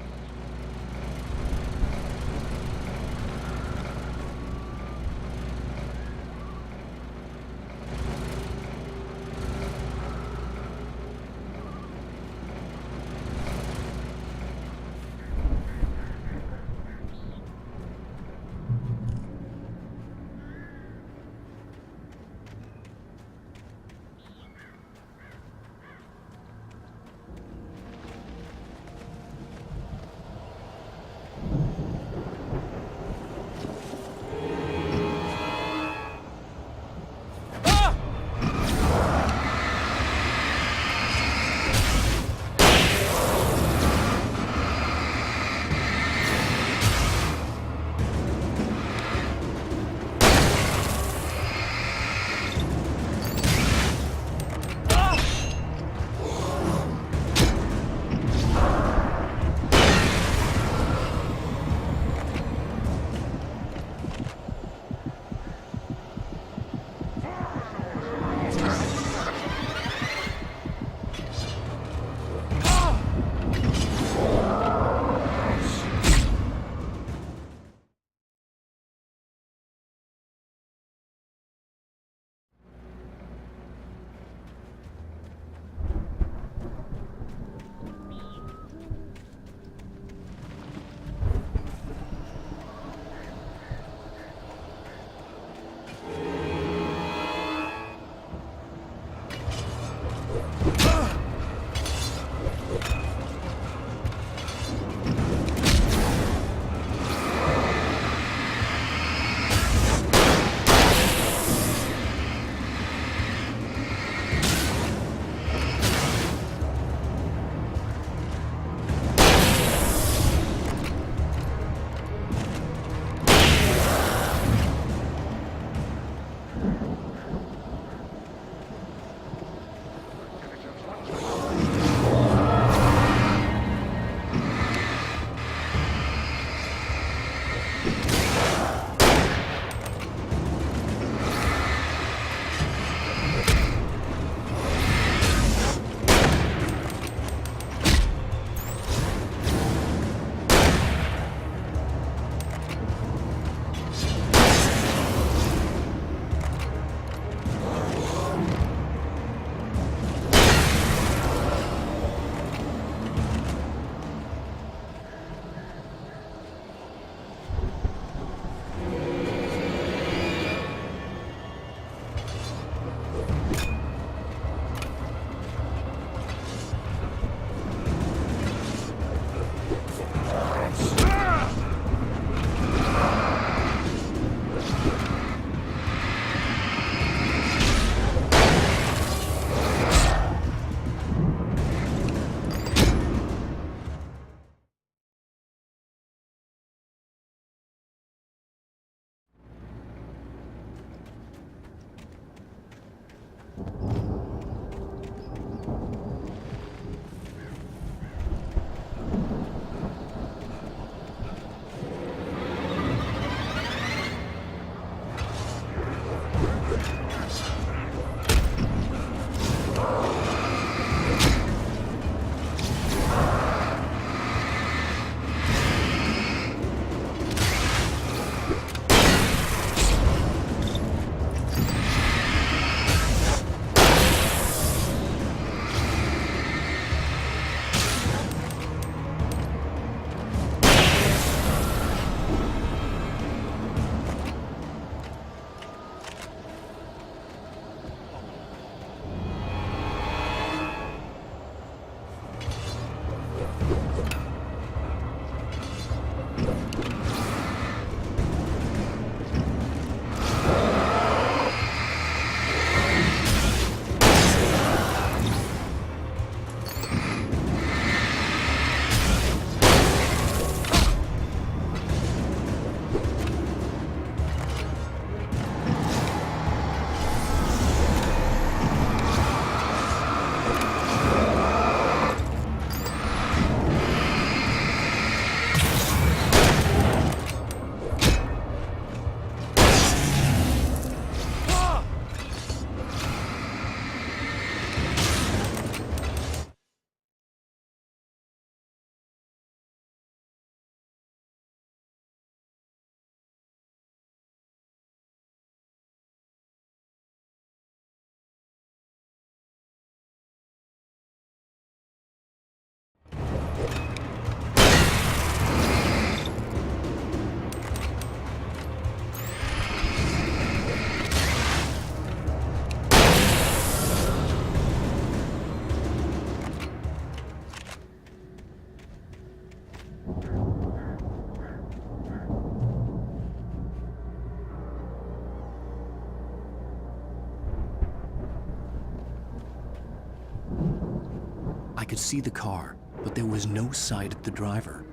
could see the car, but there was no sight of the driver.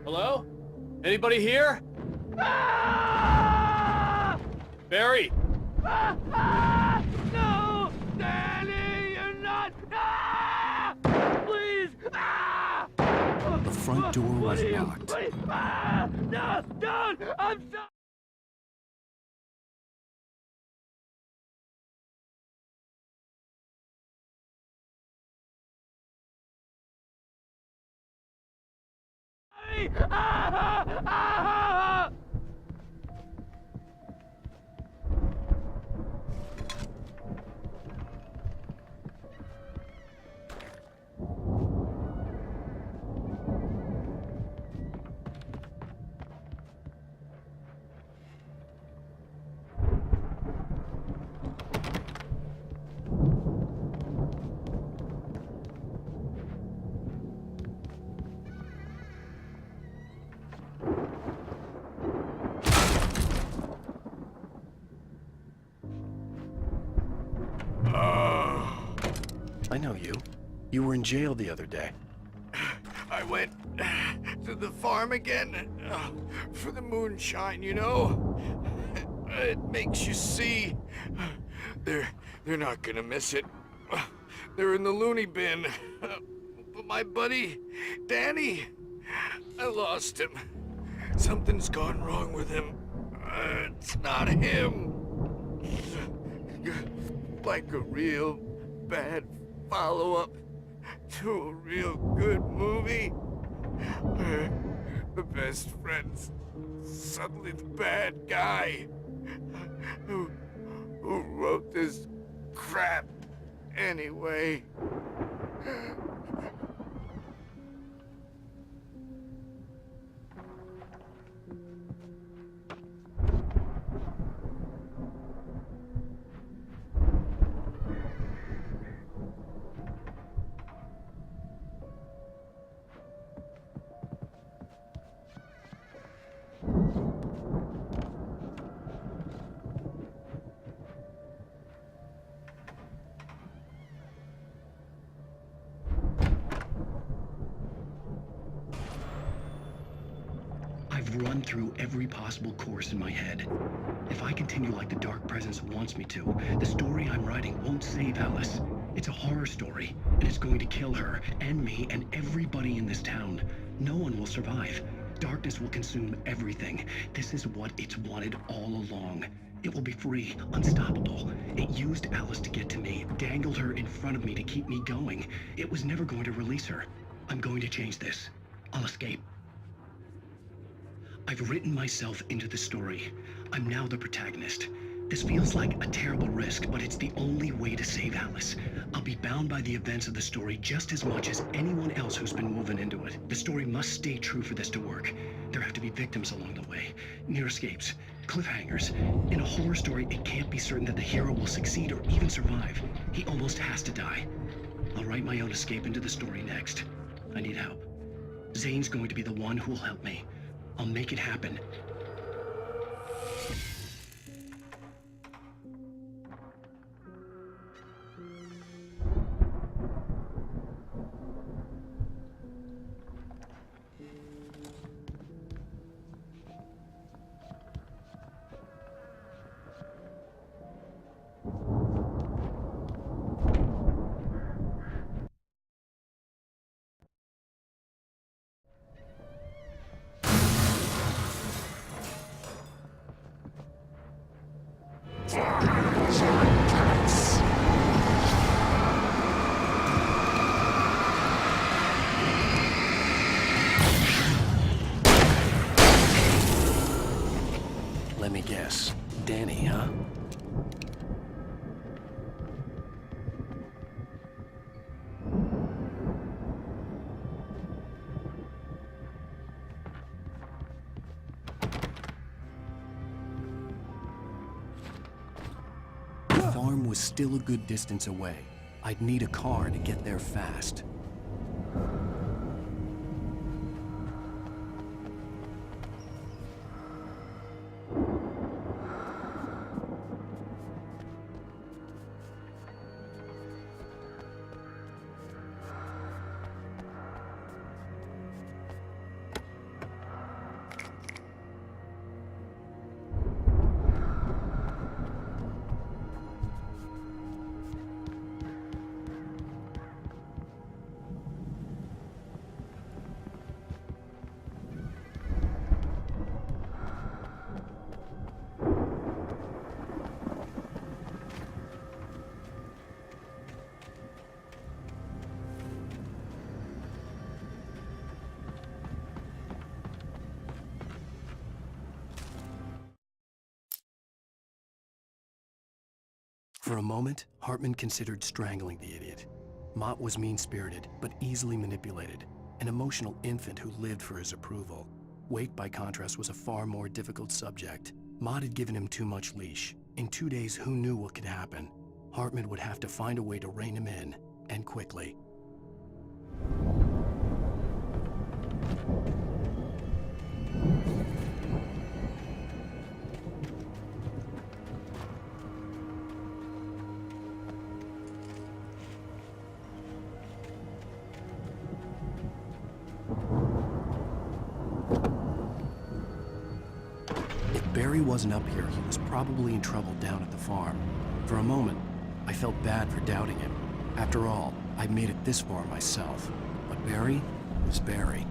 Hello? Anybody here? Barry! No! Danny, you're not! Please! The front door was locked. Please! No! Don't! I'm sorry! I know you. You were in jail the other day. I went to the farm again for the moonshine, you know? It makes you see. They're not gonna miss it. They're in the loony bin. But my buddy, Danny, I lost him. Something's gone wrong with him. It's not him. Like a real bad follow-up to a real good movie. The best friend's suddenly the bad guy who wrote this crap anyway. I've run through every possible course in my head. If I continue like the Dark Presence wants me to, the story I'm writing won't save Alice. It's a horror story, and it's going to kill her, and me, and everybody in this town. No one will survive. Darkness will consume everything. This is what it's wanted all along. It will be free, unstoppable. It used Alice to get to me, dangled her in front of me to keep me going. It was never going to release her. I'm going to change this. I'll escape. I've written myself into the story. I'm now the protagonist. This feels like a terrible risk, but it's the only way to save Alice. I'll be bound by the events of the story just as much as anyone else who's been woven into it. The story must stay true for this to work. There have to be victims along the way, near escapes, cliffhangers. In a horror story, it can't be certain that the hero will succeed or even survive. He almost has to die. I'll write my own escape into the story next. I need help. Zane's going to be the one who will help me. I'll make it happen. Let me guess. Danny, huh? The farm was still a good distance away. I'd need a car to get there fast. For a moment, Hartman considered strangling the idiot. Mott was mean-spirited, but easily manipulated, an emotional infant who lived for his approval. Wake, by contrast, was a far more difficult subject. Mott had given him too much leash. In 2 days, who knew what could happen? Hartman would have to find a way to rein him in, and quickly. If Barry wasn't up here, he was probably in trouble down at the farm. For a moment, I felt bad for doubting him. After all, I'd made it this far myself. But Barry was Barry.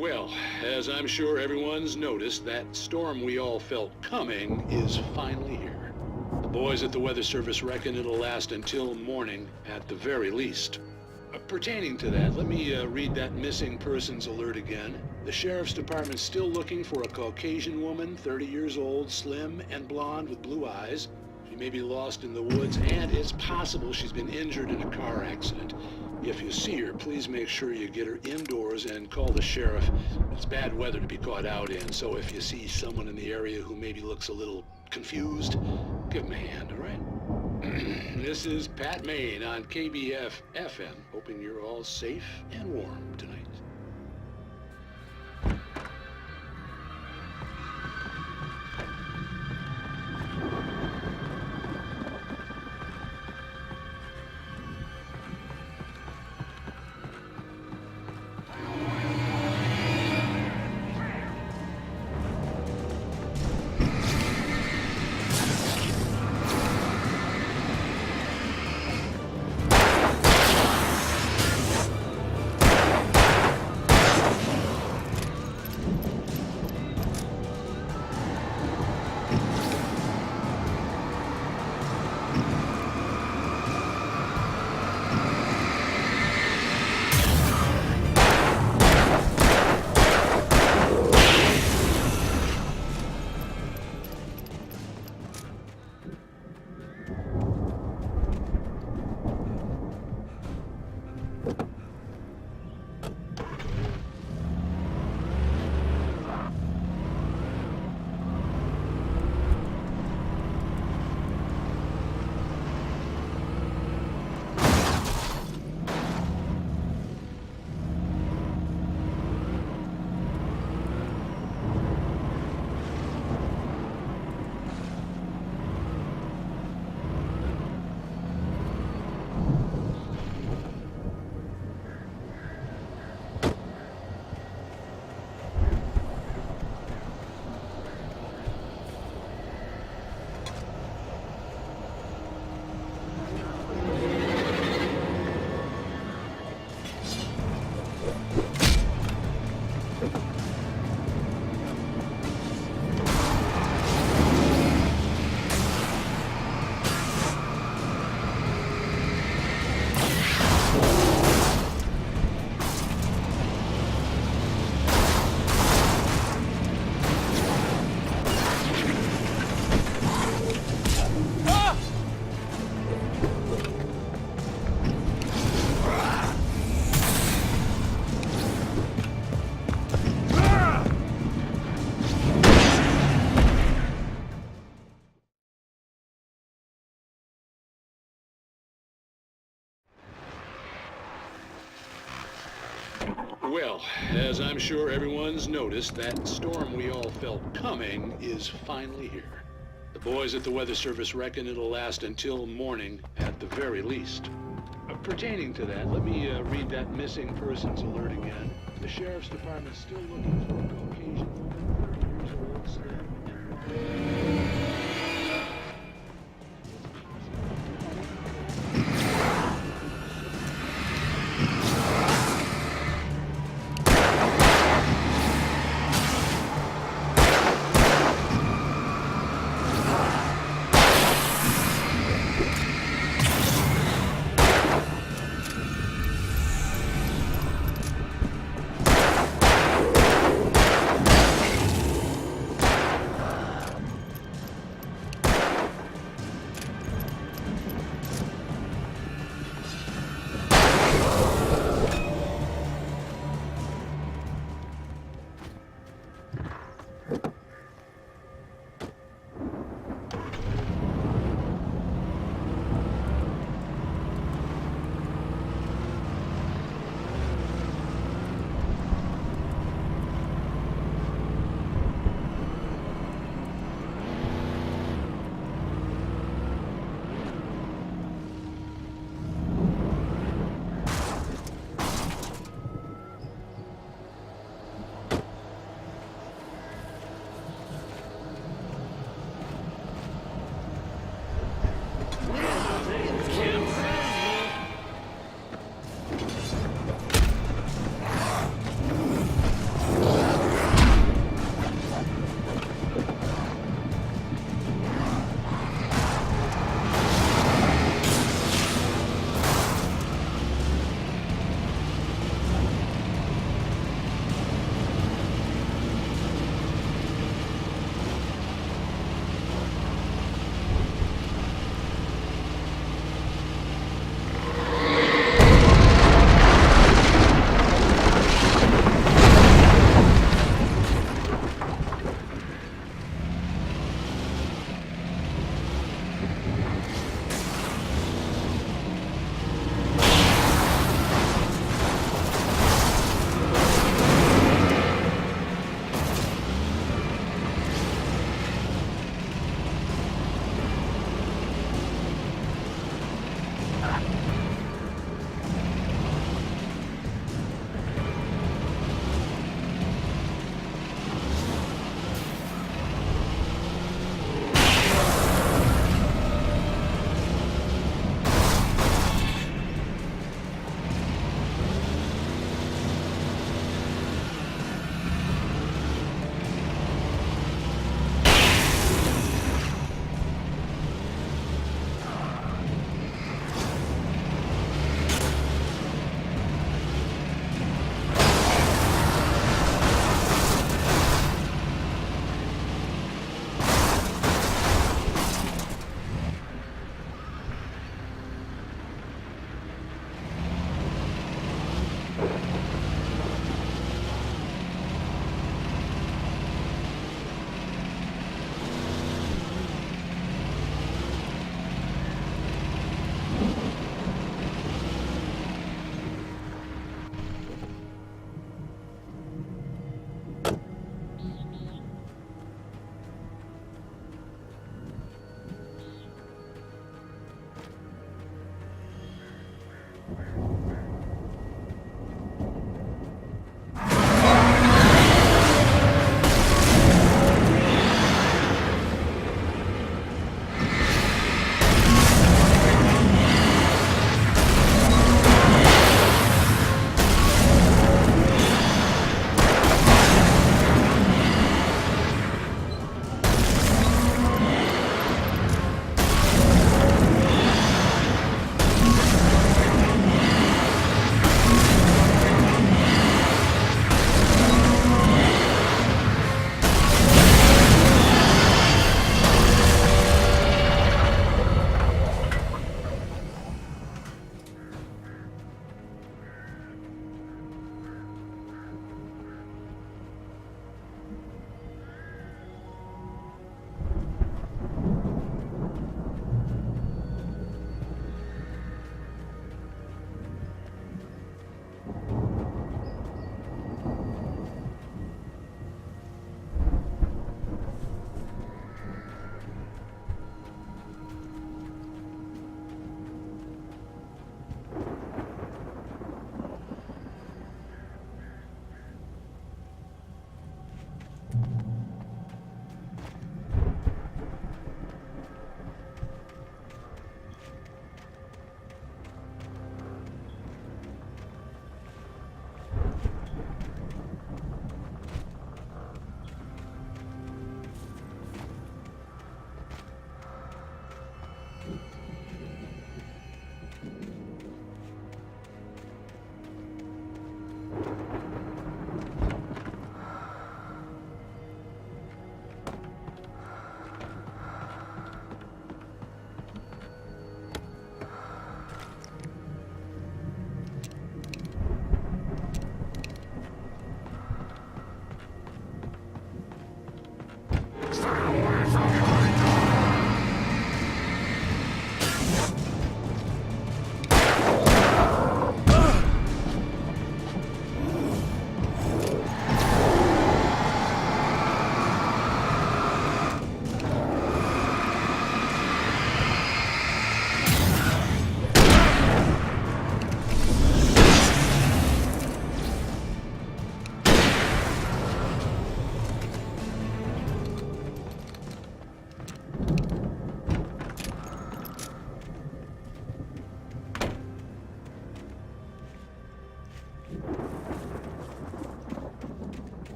Well, as I'm sure everyone's noticed, that storm we all felt coming is finally here. The boys at the Weather Service reckon it'll last until morning at the very least. Pertaining to that, let me read that missing persons alert again. The Sheriff's Department's still looking for a Caucasian woman, 30 years old, slim and blonde with blue eyes. She may be lost in the woods, and it's possible she's been injured in a car accident. If you see her, please make sure you get her indoors and call the sheriff. It's bad weather to be caught out in, so if you see someone in the area who maybe looks a little confused, give him a hand, all right? This is Pat Maine on KBF FM, hoping you're all safe and warm tonight. Well, as I'm sure everyone's noticed, that storm we all felt coming is finally here. The boys at the Weather Service reckon it'll last until morning at the very least. Pertaining to that, let me read that missing persons alert again. The Sheriff's Department's still looking for a Caucasian woman, 30 years old, slim.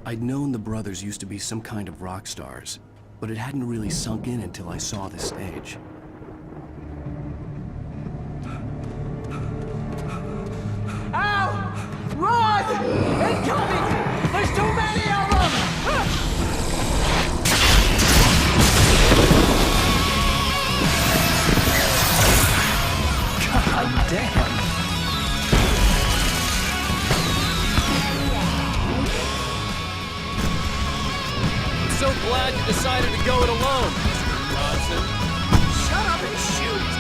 I'd known the brothers used to be some kind of rock stars, but it hadn't really sunk in until I saw this stage. Al! Run! Incoming! There's too many of them! God damn! So glad you decided to go it alone, Mr. Bronson. Shut up and shoot!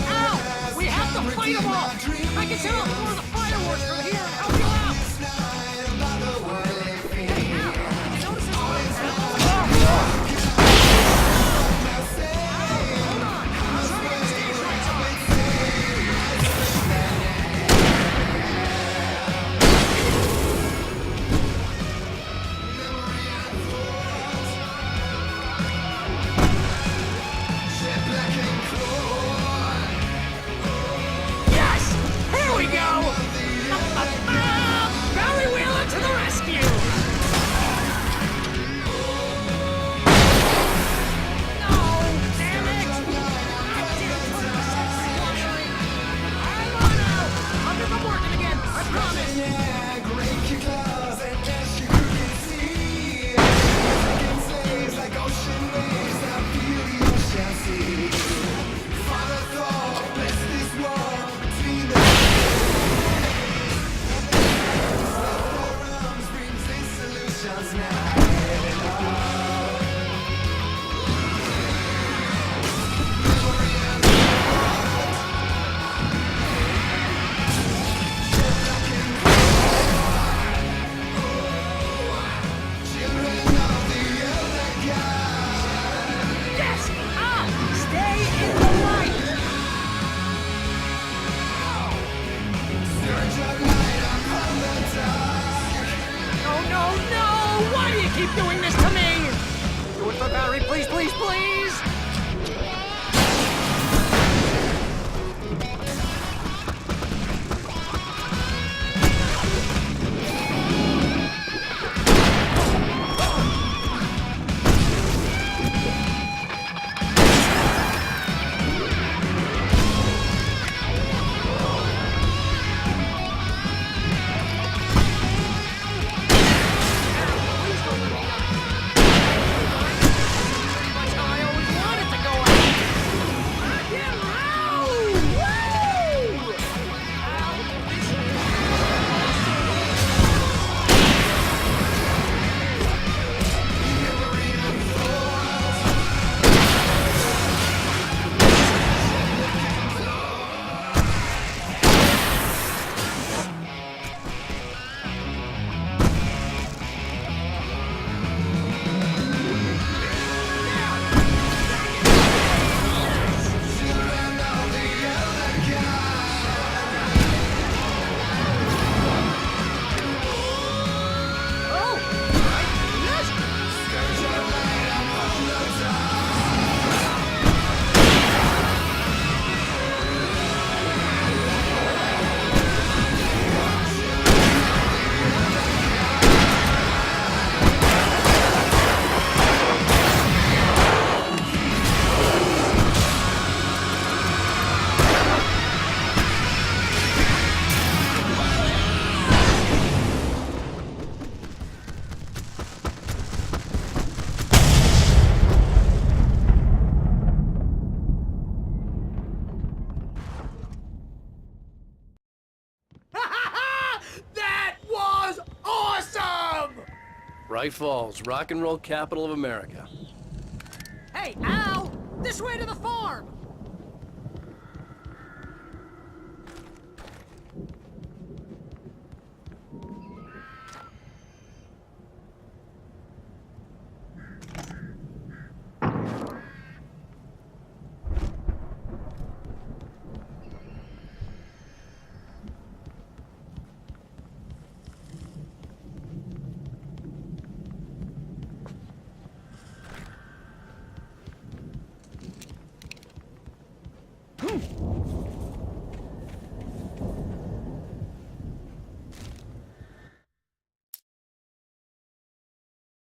Ow! We have to fight them all! I can set off more of the fireworks from here and help you out! Hey, Al! Did you notice this place? Hold on! I'm trying to get the stage lights on! Yes! Here we go! Barry Wheeler to the rescue! No! Damn it! I didn't put a sensor watering! I'm on out! I'll get them working again, I promise! Yes! Stay in the light! No, no, no! Why do you keep doing this to me? Do it for Barry, please, please, please! That's how I always wanted to go out. Get loud! Woo! That was awesome! Bright Falls, rock and roll capital of America. Hey, Al! This way to the farm!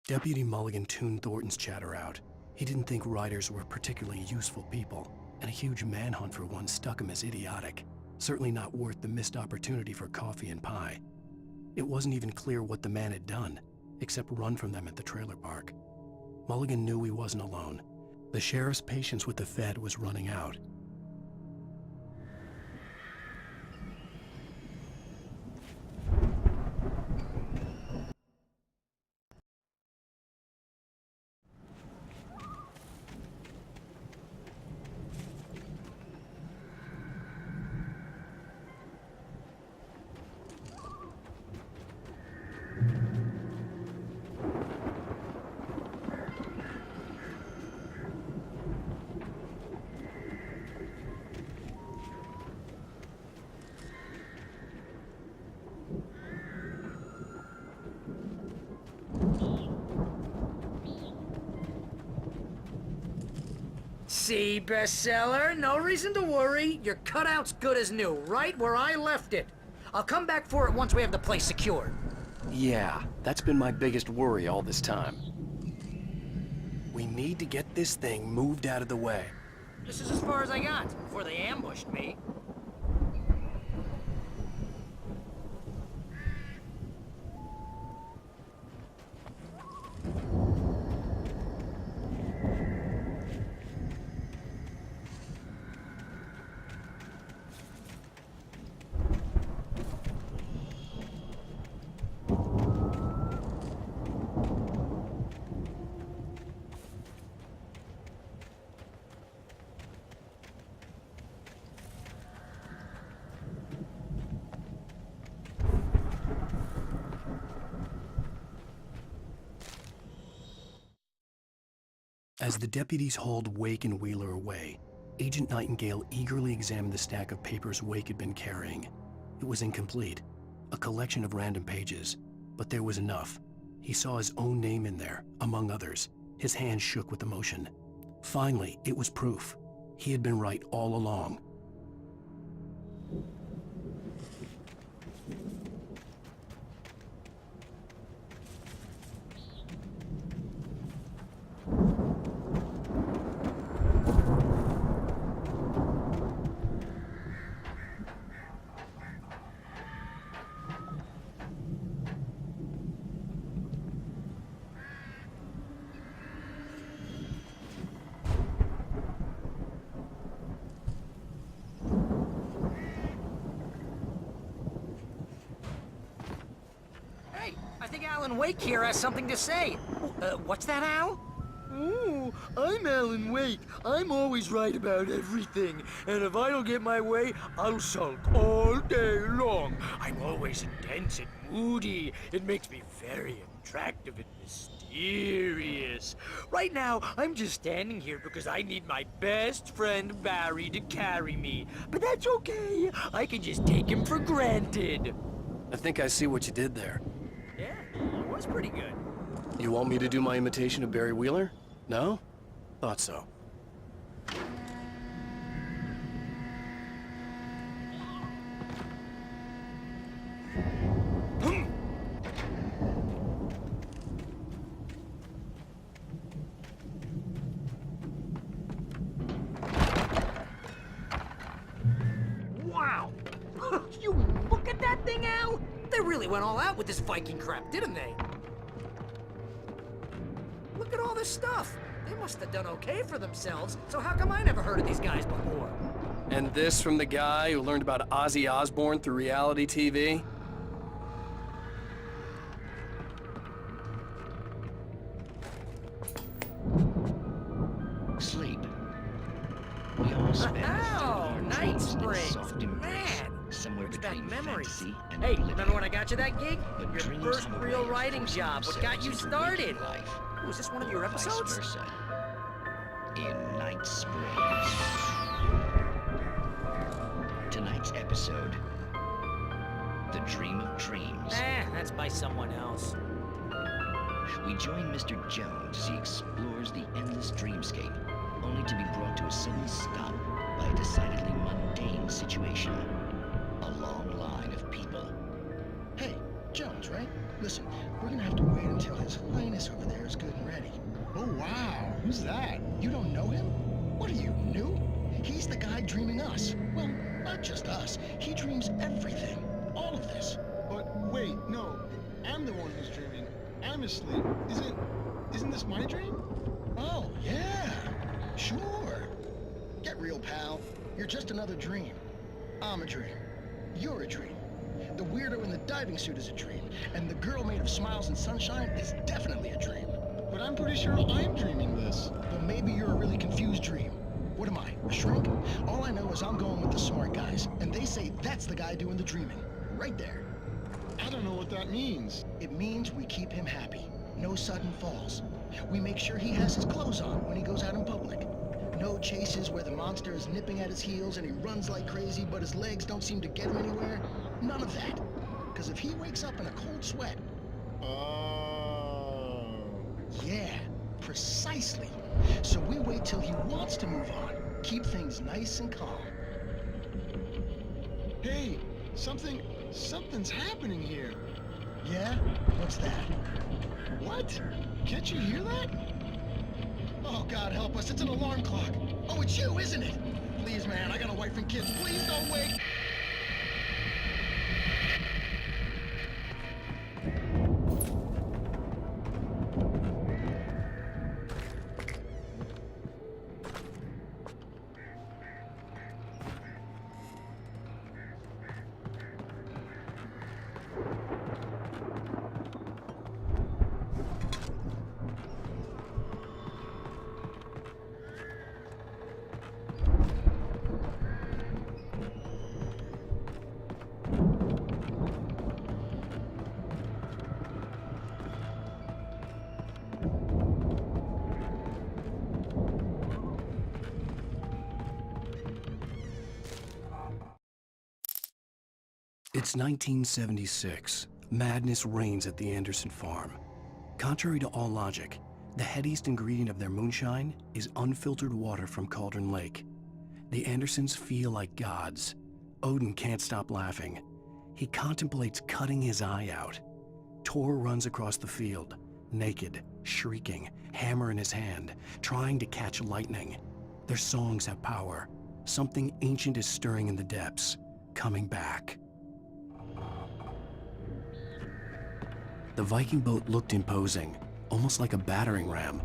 Deputy Mulligan tuned Thornton's chatter out. He didn't think writers were particularly useful people, and a huge manhunt for one struck him as idiotic. Certainly not worth the missed opportunity for coffee and pie. It wasn't even clear what the man had done, except run from them at the trailer park. Mulligan knew he wasn't alone. The sheriff's patience with the Fed was running out. See, bestseller? No reason to worry. Your cutout's good as new, right where I left it. I'll come back for it once we have the place secured. Yeah, that's been my biggest worry all this time. We need to get this thing moved out of the way. This is as far as I got before they ambushed me. As the deputies hauled Wake and Wheeler away, Agent Nightingale eagerly examined the stack of papers Wake had been carrying. It was incomplete, a collection of random pages, but there was enough. He saw his own name in there, among others. His hand shook with emotion. Finally, it was proof. He had been right all along. Alan Wake here has something to say. What's that, Al? Oh, I'm Alan Wake. I'm always right about everything. And if I don't get my way, I'll sulk all day long. I'm always intense and moody. It makes me very attractive and mysterious. Right now, I'm just standing here because I need my best friend Barry to carry me. But that's okay. I can just take him for granted. I think I see what you did there. Yeah, it was pretty good. You want me to do my imitation of Barry Wheeler? No? Thought so. Wow! You look at that thing, Al! They really went all out with this Viking crap, didn't they? Look at all this stuff. They must have done okay for themselves, so how come I never heard of these guys before? And this from the guy who learned about Ozzy Osbourne through reality TV? Sleep. We all spend Oh, Night Springs! Man! Brings back memories. Hey, remember when I got you that gig? Your first real writing job. What got you started? Oh, is this one of your episodes? In Night Springs. Tonight's episode, The Dream of Dreams. That's by someone else. We join Mr. Jones as he explores the endless dreamscape, only to be brought to a sudden stop by a decidedly situation. A long line of people. Hey, Jones, right? Listen, we're gonna have to wait until His Highness over there is good and ready. Oh, wow. Who's that? You don't know him? What are you, new? He's the guy dreaming us. Well, not just us. He dreams everything. All of this. But wait, no. I'm the one who's dreaming. I'm asleep. Isn't this my dream? Oh, yeah. Sure. Get real, pal. You're just another dream. I'm a dream. You're a dream. The weirdo in the diving suit is a dream. And the girl made of smiles and sunshine is definitely a dream. But I'm pretty sure I'm dreaming this. Well, maybe you're a really confused dream. What am I, a shrink? All I know is I'm going with the smart guys, and they say that's the guy doing the dreaming. Right there. I don't know what that means. It means we keep him happy. No sudden falls. We make sure he has his clothes on when he goes out in public. No chases where the monster is nipping at his heels and he runs like crazy, but his legs don't seem to get him anywhere. None of that. Because if he wakes up in a cold sweat... Oh... Yeah, precisely. So we wait till he wants to move on. Keep things nice and calm. Hey, something's happening here. Yeah? What's that? What? Can't you hear that? Oh, God help us, it's an alarm clock. Oh, it's you, isn't it? Please, man, I got a wife and kids. Please don't wake. It's 1976. Madness reigns at the Anderson farm. Contrary to all logic, the headiest ingredient of their moonshine is unfiltered water from Cauldron Lake. The Andersons feel like gods. Odin can't stop laughing. He contemplates cutting his eye out. Tor runs across the field, naked, shrieking, hammer in his hand, trying to catch lightning. Their songs have power. Something ancient is stirring in the depths, coming back. The Viking boat looked imposing, almost like a battering ram.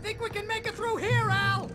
think we can make it through here, Al?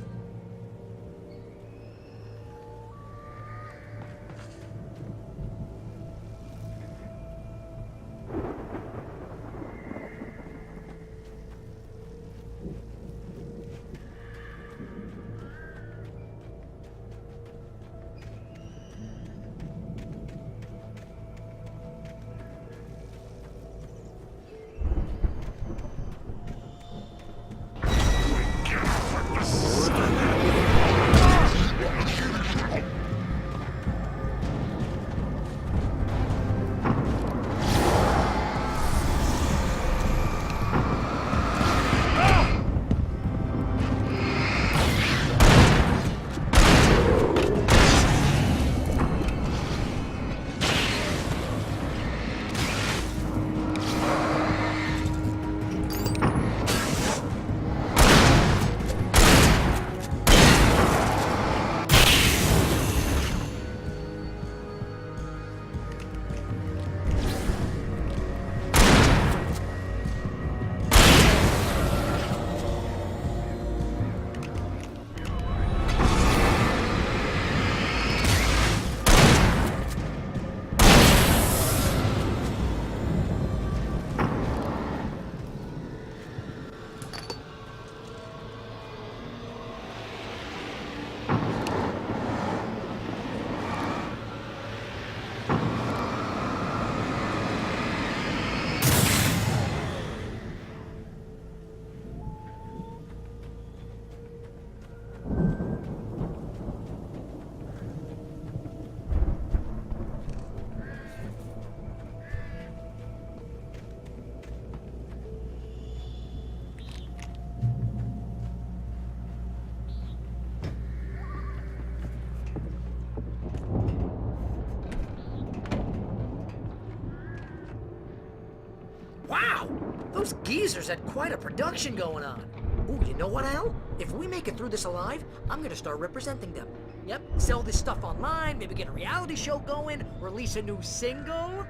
Wow! Those geezers had quite a production going on. Ooh, you know what, Al? If we make it through this alive, I'm gonna start representing them. Yep, sell this stuff online, maybe get a reality show going, release a new single.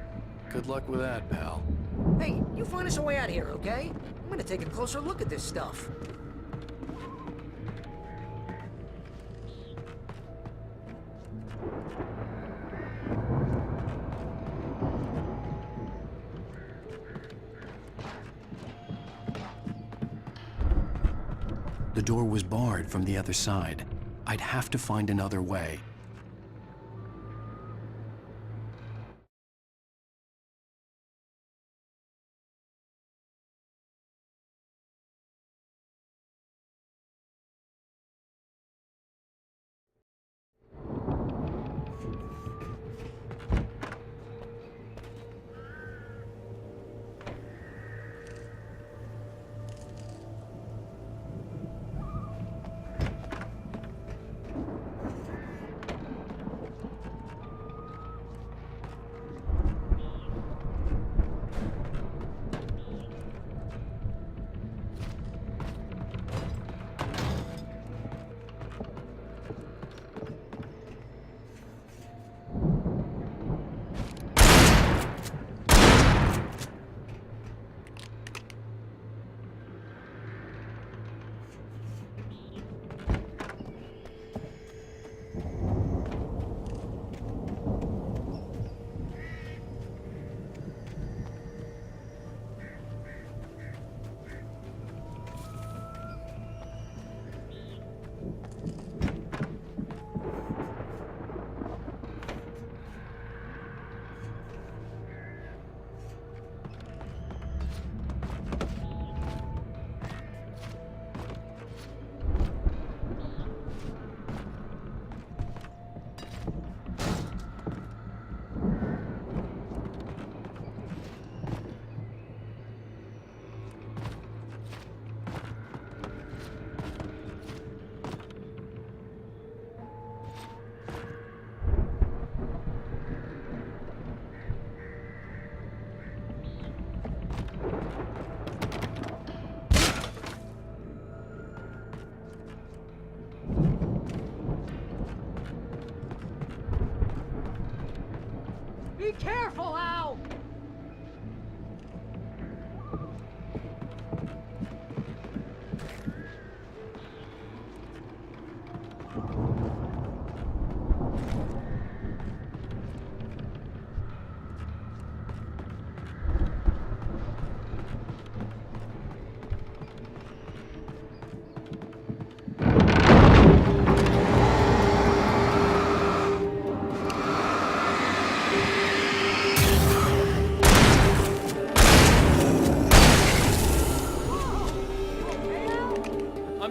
Good luck with that, pal. Hey, you find us a way out of here, okay? I'm gonna take a closer look at this stuff. The door was barred from the other side. I'd have to find another way.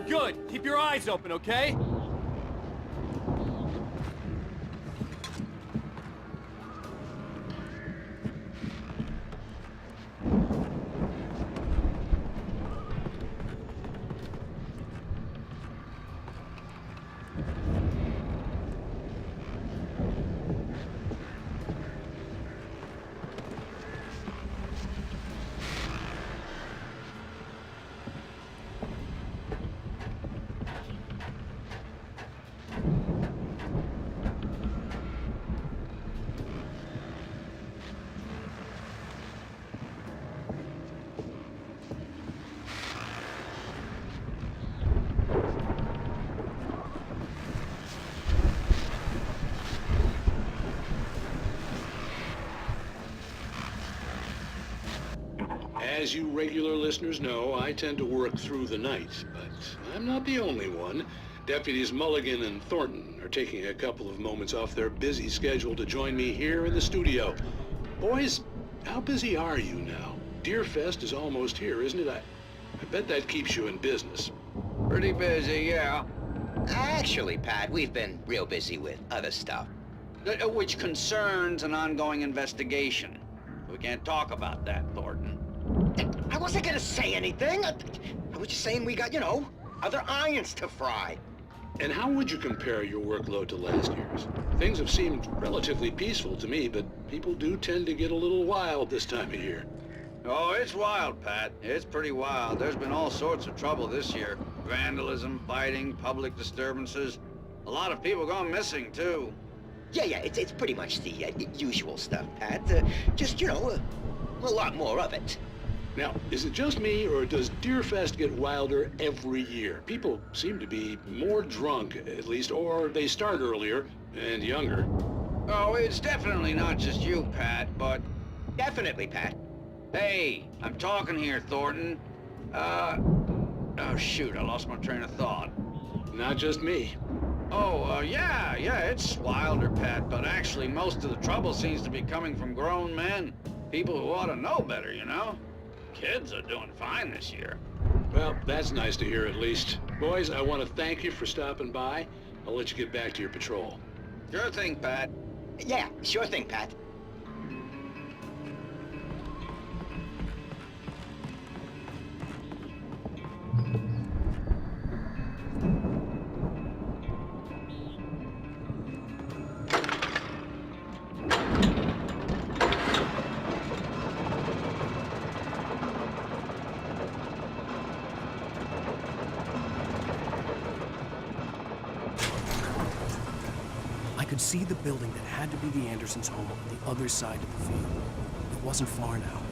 I'm good. Keep your eyes open, okay? As you regular listeners know, I tend to work through the night, but I'm not the only one. Deputies Mulligan and Thornton are taking a couple of moments off their busy schedule to join me here in the studio. Boys, how busy are you now? Deerfest is almost here, isn't it? I bet that keeps you in business. Pretty busy, yeah. Actually, Pat, we've been real busy with other stuff, which concerns an ongoing investigation. We can't talk about that, Thornton. I wasn't gonna say anything. I was just saying we got, other irons to fry. And how would you compare your workload to last year's? Things have seemed relatively peaceful to me, but people do tend to get a little wild this time of year. Oh, it's wild, Pat. It's pretty wild. There's been all sorts of trouble this year. Vandalism, fighting, public disturbances. A lot of people gone missing, too. Yeah, it's pretty much the usual stuff, Pat. Just, a lot more of it. Now, is it just me, or does Deerfest get wilder every year? People seem to be more drunk, at least, or they start earlier and younger. Oh, it's definitely not just you, Pat, but... Definitely, Pat. Hey, I'm talking here, Thornton. Oh, shoot, I lost my train of thought. Not just me. Oh, yeah, it's wilder, Pat, but actually most of the trouble seems to be coming from grown men. People who ought to know better, Kids are doing fine this year. Well, that's nice to hear at least. Boys, I want to thank you for stopping by. I'll let you get back to your patrol. Sure thing, Pat. Yeah, sure thing, Pat. I could see the building that had to be the Andersons' home on the other side of the field. It wasn't far now.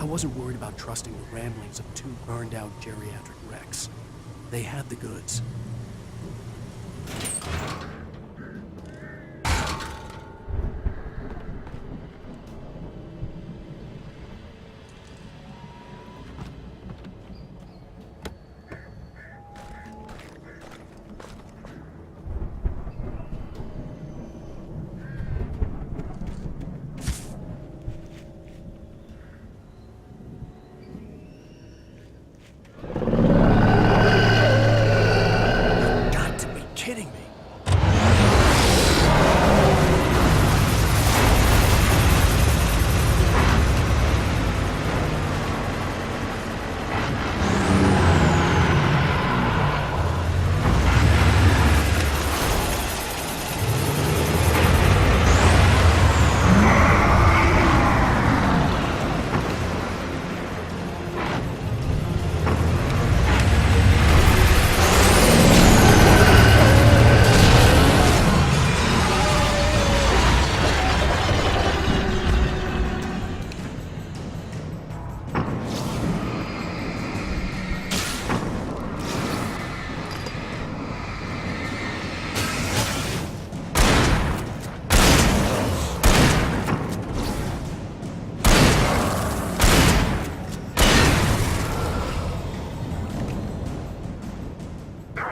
I wasn't worried about trusting the ramblings of two burned-out geriatric wrecks. They had the goods.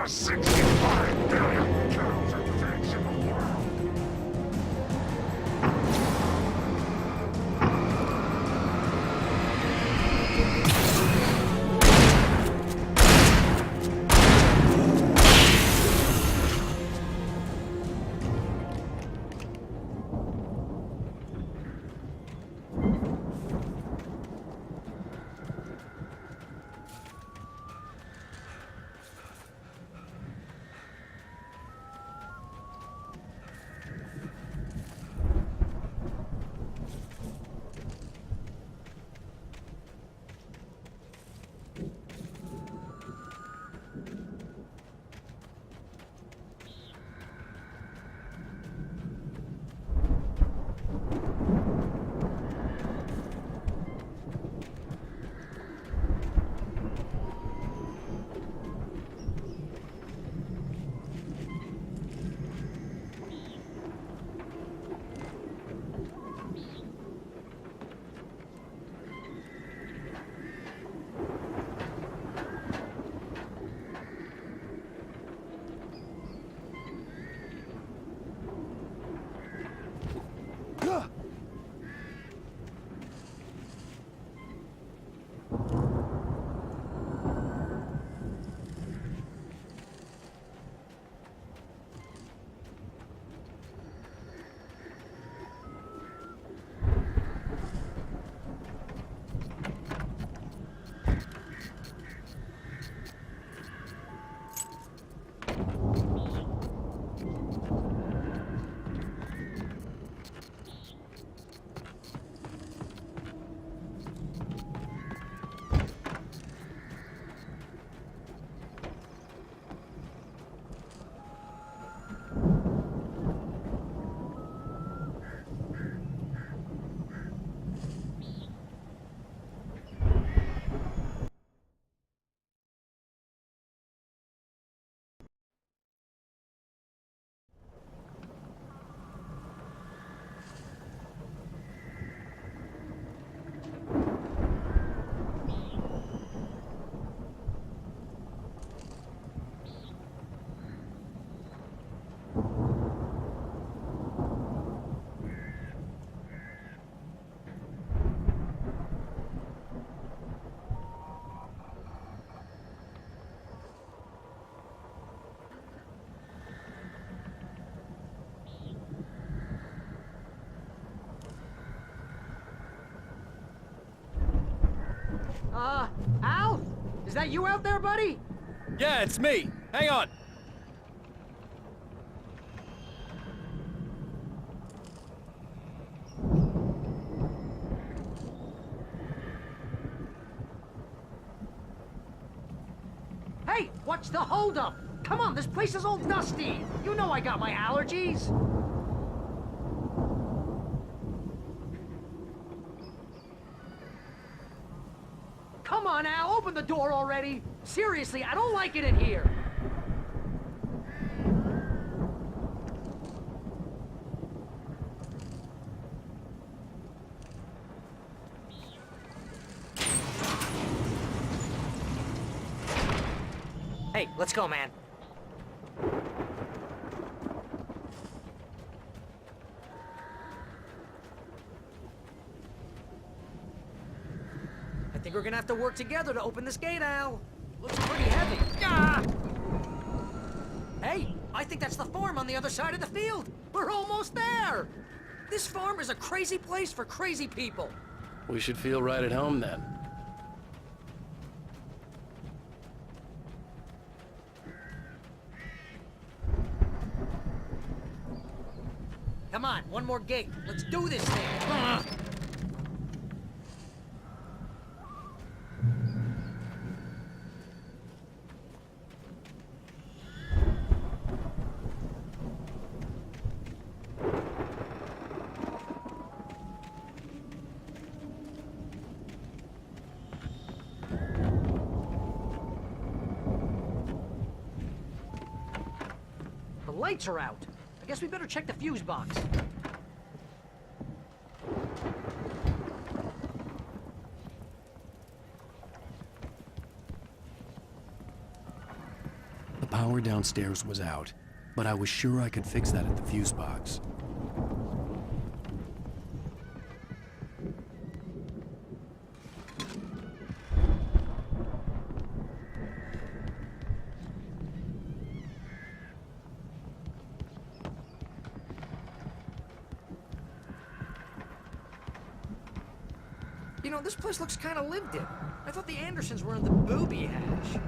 are 65 billion kills of things in the world. Is that you out there, buddy? Yeah, it's me. Hang on. Hey, what's the holdup? Come on, this place is all dusty. You know I got my allergies. Come on, Al, open the door already. Seriously, I don't like it in here. Hey, let's go, man. I think we're gonna have to work together to open this gate, Al. Looks pretty heavy. Ah! Hey, I think that's the farm on the other side of the field. We're almost there. This farm is a crazy place for crazy people. We should feel right at home then. Come on, one more gate. Let's do this thing. Ah! The lights are out. I guess we better check the fuse box. The power downstairs was out, but I was sure I could fix that at the fuse box. You know, this place looks kind of lived in. I thought the Andersons were in the booby hatch.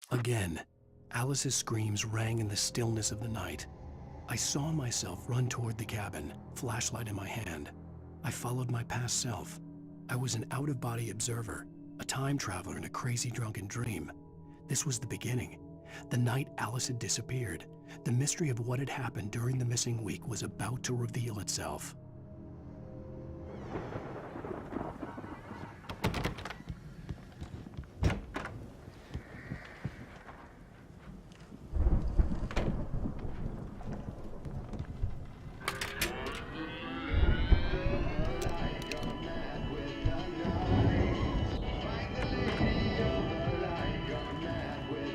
Again, Alice's screams rang in the stillness of the night. I saw myself run toward the cabin, flashlight in my hand. I followed my past self. I was an out-of-body observer, a time traveler in a crazy drunken dream. This was the beginning. The night Alice had disappeared. The mystery of what had happened during the missing week was about to reveal itself.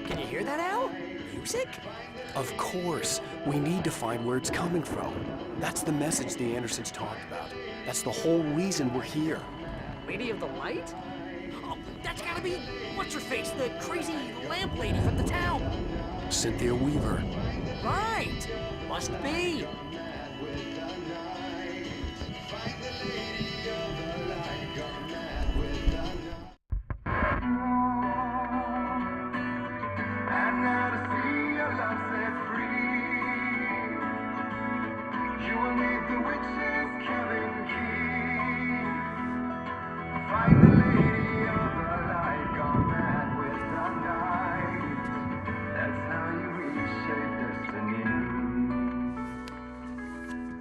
Can you hear that, Al? Music? Of course. We need to find where it's coming from. That's the message the Andersons talked about. That's the whole reason we're here. Lady of the Light? Oh, that's gotta be what's-her-face, the crazy lamp lady from the town. Cynthia Weaver. Right. Must be.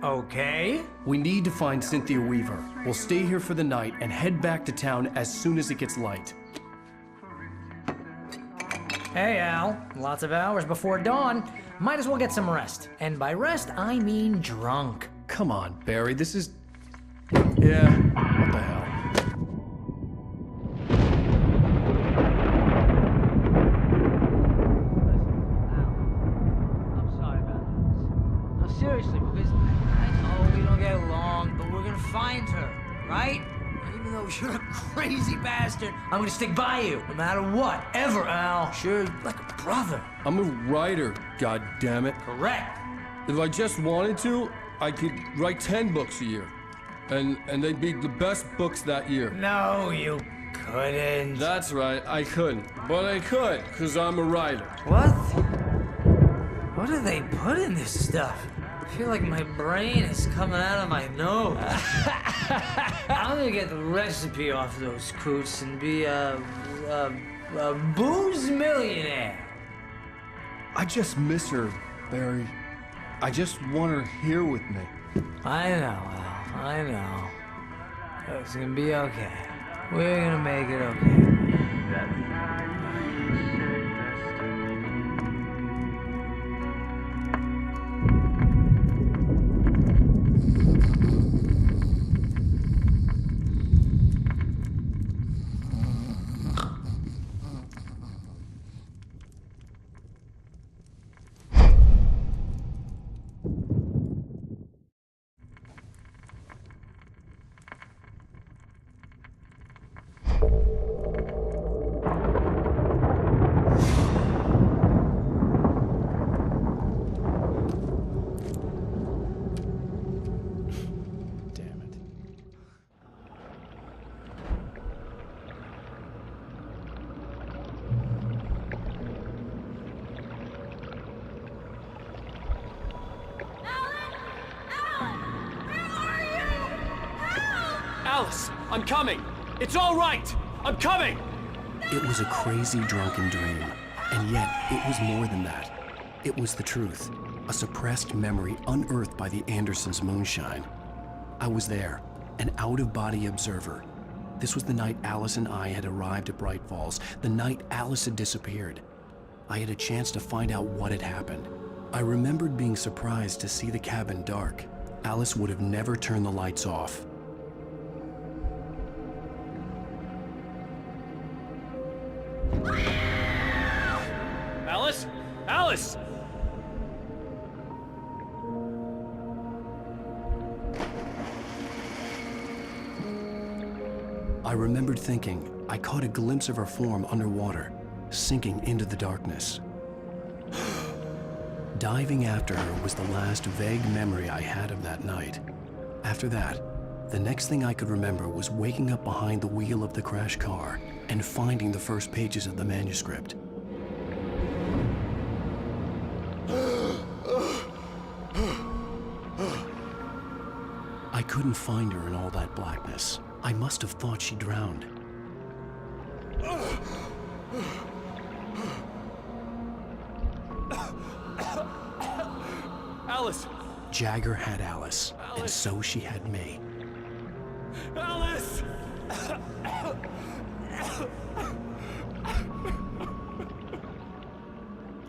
Okay. We need to find Cynthia Weaver. We'll stay here for the night and head back to town as soon as it gets light. Hey, Al. Lots of hours before dawn. Might as well get some rest. And by rest, I mean drunk. Come on, Barry, this is... Yeah, what the hell? Seriously, because I know we don't get along, but we're gonna find her, right? Even though you're a crazy bastard, I'm gonna stick by you, no matter what, ever, Al. Sure, like a brother. I'm a writer, goddammit. Correct. If I just wanted to, I could write 10 books a year. And they'd be the best books that year. No, you couldn't. That's right, I couldn't. But I could, because I'm a writer. What? What do they put in this stuff? I feel like my brain is coming out of my nose. I'm gonna get the recipe off those coots and be a booze millionaire. I just miss her, Barry. I just want her here with me. I know, Al. I know. It's gonna be okay. We're gonna make it okay. Alice, I'm coming! It's all right! I'm coming! It was a crazy, drunken dream, and yet it was more than that. It was the truth, a suppressed memory unearthed by the Andersons' moonshine. I was there, an out-of-body observer. This was the night Alice and I had arrived at Bright Falls, the night Alice had disappeared. I had a chance to find out what had happened. I remembered being surprised to see the cabin dark. Alice would have never turned the lights off. Alice? Alice! I remembered thinking I caught a glimpse of her form underwater, sinking into the darkness. Diving after her was the last vague memory I had of that night. After that, the next thing I could remember was waking up behind the wheel of the crashed car and finding the first pages of the manuscript. I couldn't find her in all that blackness. I must have thought she drowned. Alice! Jagger had Alice, and so she had me. Alice!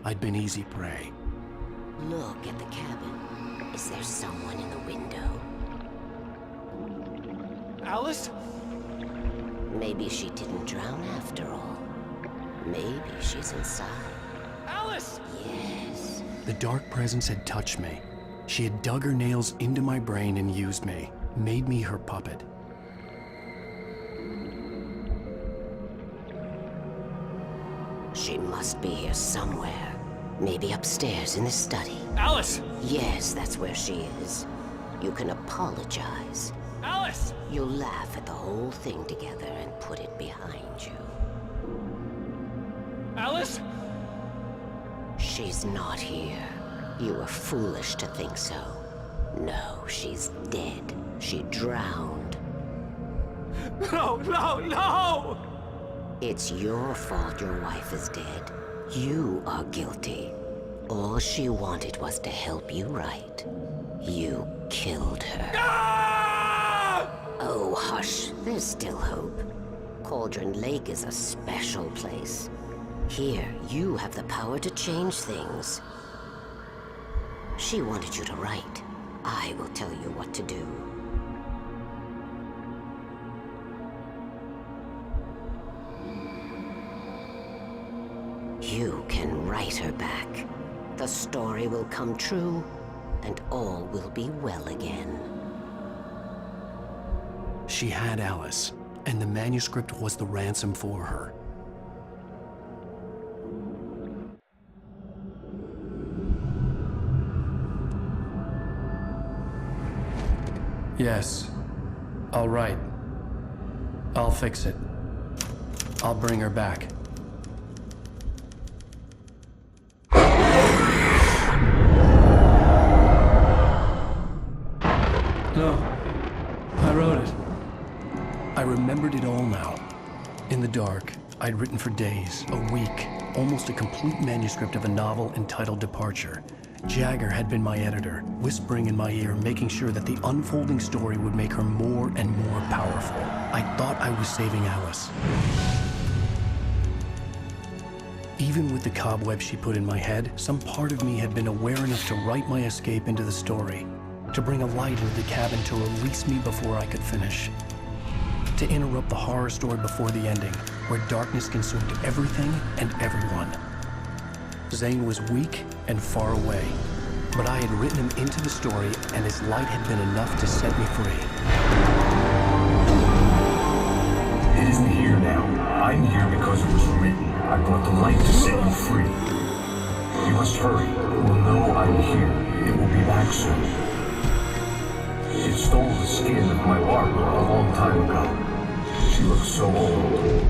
I'd been easy prey. Look at the cabin. Is there someone in the window? Alice? Maybe she didn't drown after all. Maybe she's inside. Alice! Yes. The dark presence had touched me. She had dug her nails into my brain and used me, made me her puppet. She must be here somewhere. Maybe upstairs in the study. Alice! Yes, that's where she is. You can apologize. Alice! You'll laugh at the whole thing together and put it behind you. Alice? She's not here. You were foolish to think so. No, she's dead. She drowned. No, no, no! It's your fault your wife is dead. You are guilty. All she wanted was to help you right. You killed her. Ah! Oh, hush. There's still hope. Cauldron Lake is a special place. Here, you have the power to change things. She wanted you to write. I will tell you what to do. You can write her back. The story will come true, and all will be well again. She had Alice, and the manuscript was the ransom for her. Yes. All right. I'll fix it. I'll bring her back. No. I wrote it. I remembered it all now. In the dark, I'd written for days, a week, almost a complete manuscript of a novel entitled Departure. Jagger had been my editor, whispering in my ear, making sure that the unfolding story would make her more and more powerful. I thought I was saving Alice. Even with the cobweb she put in my head, some part of me had been aware enough to write my escape into the story, to bring a light into the cabin to release me before I could finish, to interrupt the horror story before the ending, where darkness consumed everything and everyone. Zane was weak and far away, but I had written him into the story, and his light had been enough to set me free. It isn't here now. I'm here because it was written. I brought the light to set you free. You must hurry. It will know I'm here. It will be back soon. It stole the skin of my Barbara a long time ago. She looks so old.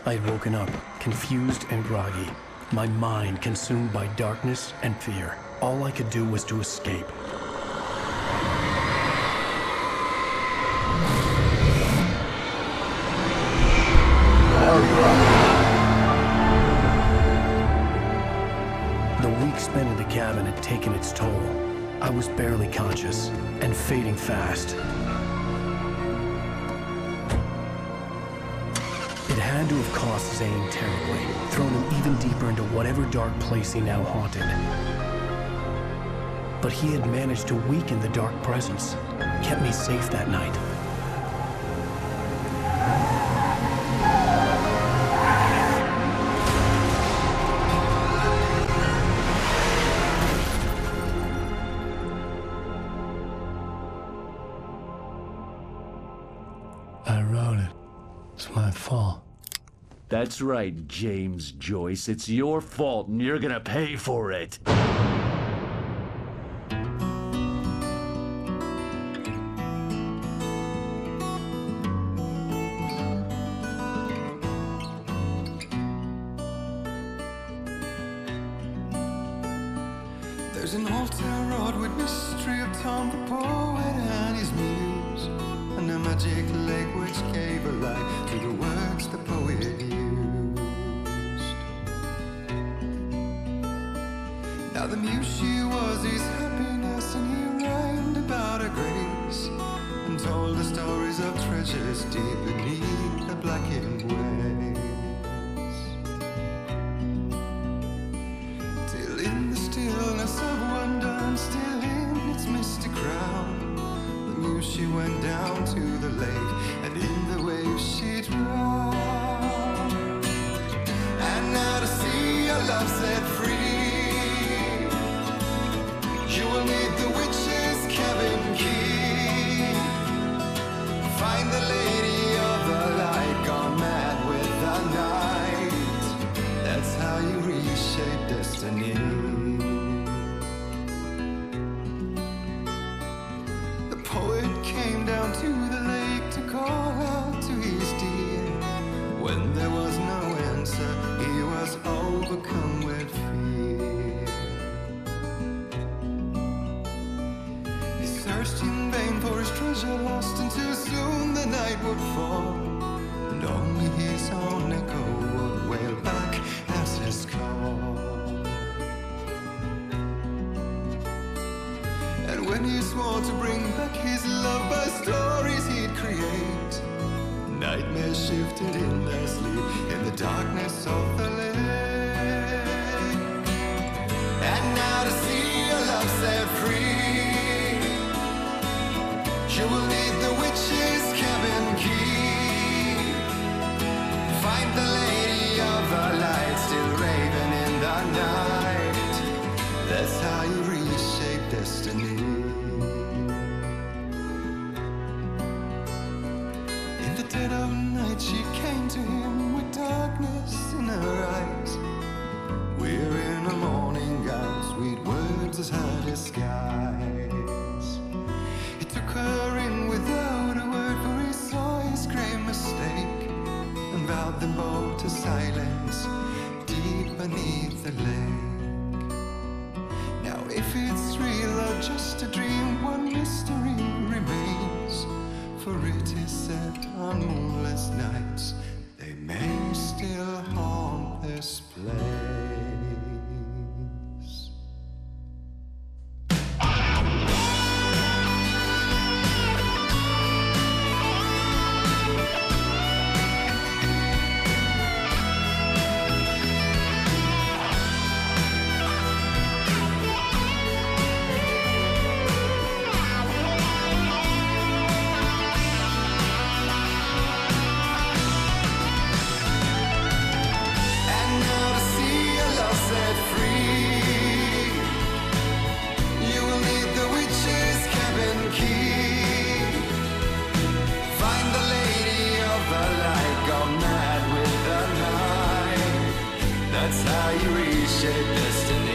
I had woken up, confused and groggy, my mind consumed by darkness and fear. All I could do was to escape. The week spent in the cabin had taken its toll. I was barely conscious and fading fast. It had to have cost Zane terribly, thrown him even deeper into whatever dark place he now haunted. But he had managed to weaken the dark presence, kept me safe that night. I wrote it. It's my fault. That's right, James Joyce. It's your fault, and you're gonna pay for it. There's an old town road with mystery of Tom the poet and his muse, and a magic lake which gave a light to the words the poet used. Now the muse she was his happiness, and he rhymed about her grace, and told the stories of treasures deep beneath the blackened waves. Till in the stillness of wonder, and still in its misty crown, the muse she went down to the lake, and in the waves she drowned. And now to see your love set free, you will need the witch's cabin key. Find the lady of the light, gone mad with the night. That's how you reshape destiny. The poet came down to the lake to call out to his dear. When there was no answer, he was overcome with fear. He searched in vain for his treasure lost, and too soon the night would fall, and only his own echo would wail back as his call. And when he swore to bring back his love by stories he'd create, nightmares shifted in their sleep in the darkness of the lake. And now to see your love set free, you will need the witch's cabin key. Find the lady of the light, still raving in the night. That's how you reshape destiny. In the dead of night she came to him with darkness in her eyes. We're in a morning gown, sweet words as her disguise. He took her in without a word, for he saw his grave mistake, and vowed them both to silence deep beneath the lake. Now if it's real or just a dream, one mystery remains, for it is said on moonless nights they may still haunt this place. That's how you reshape destiny.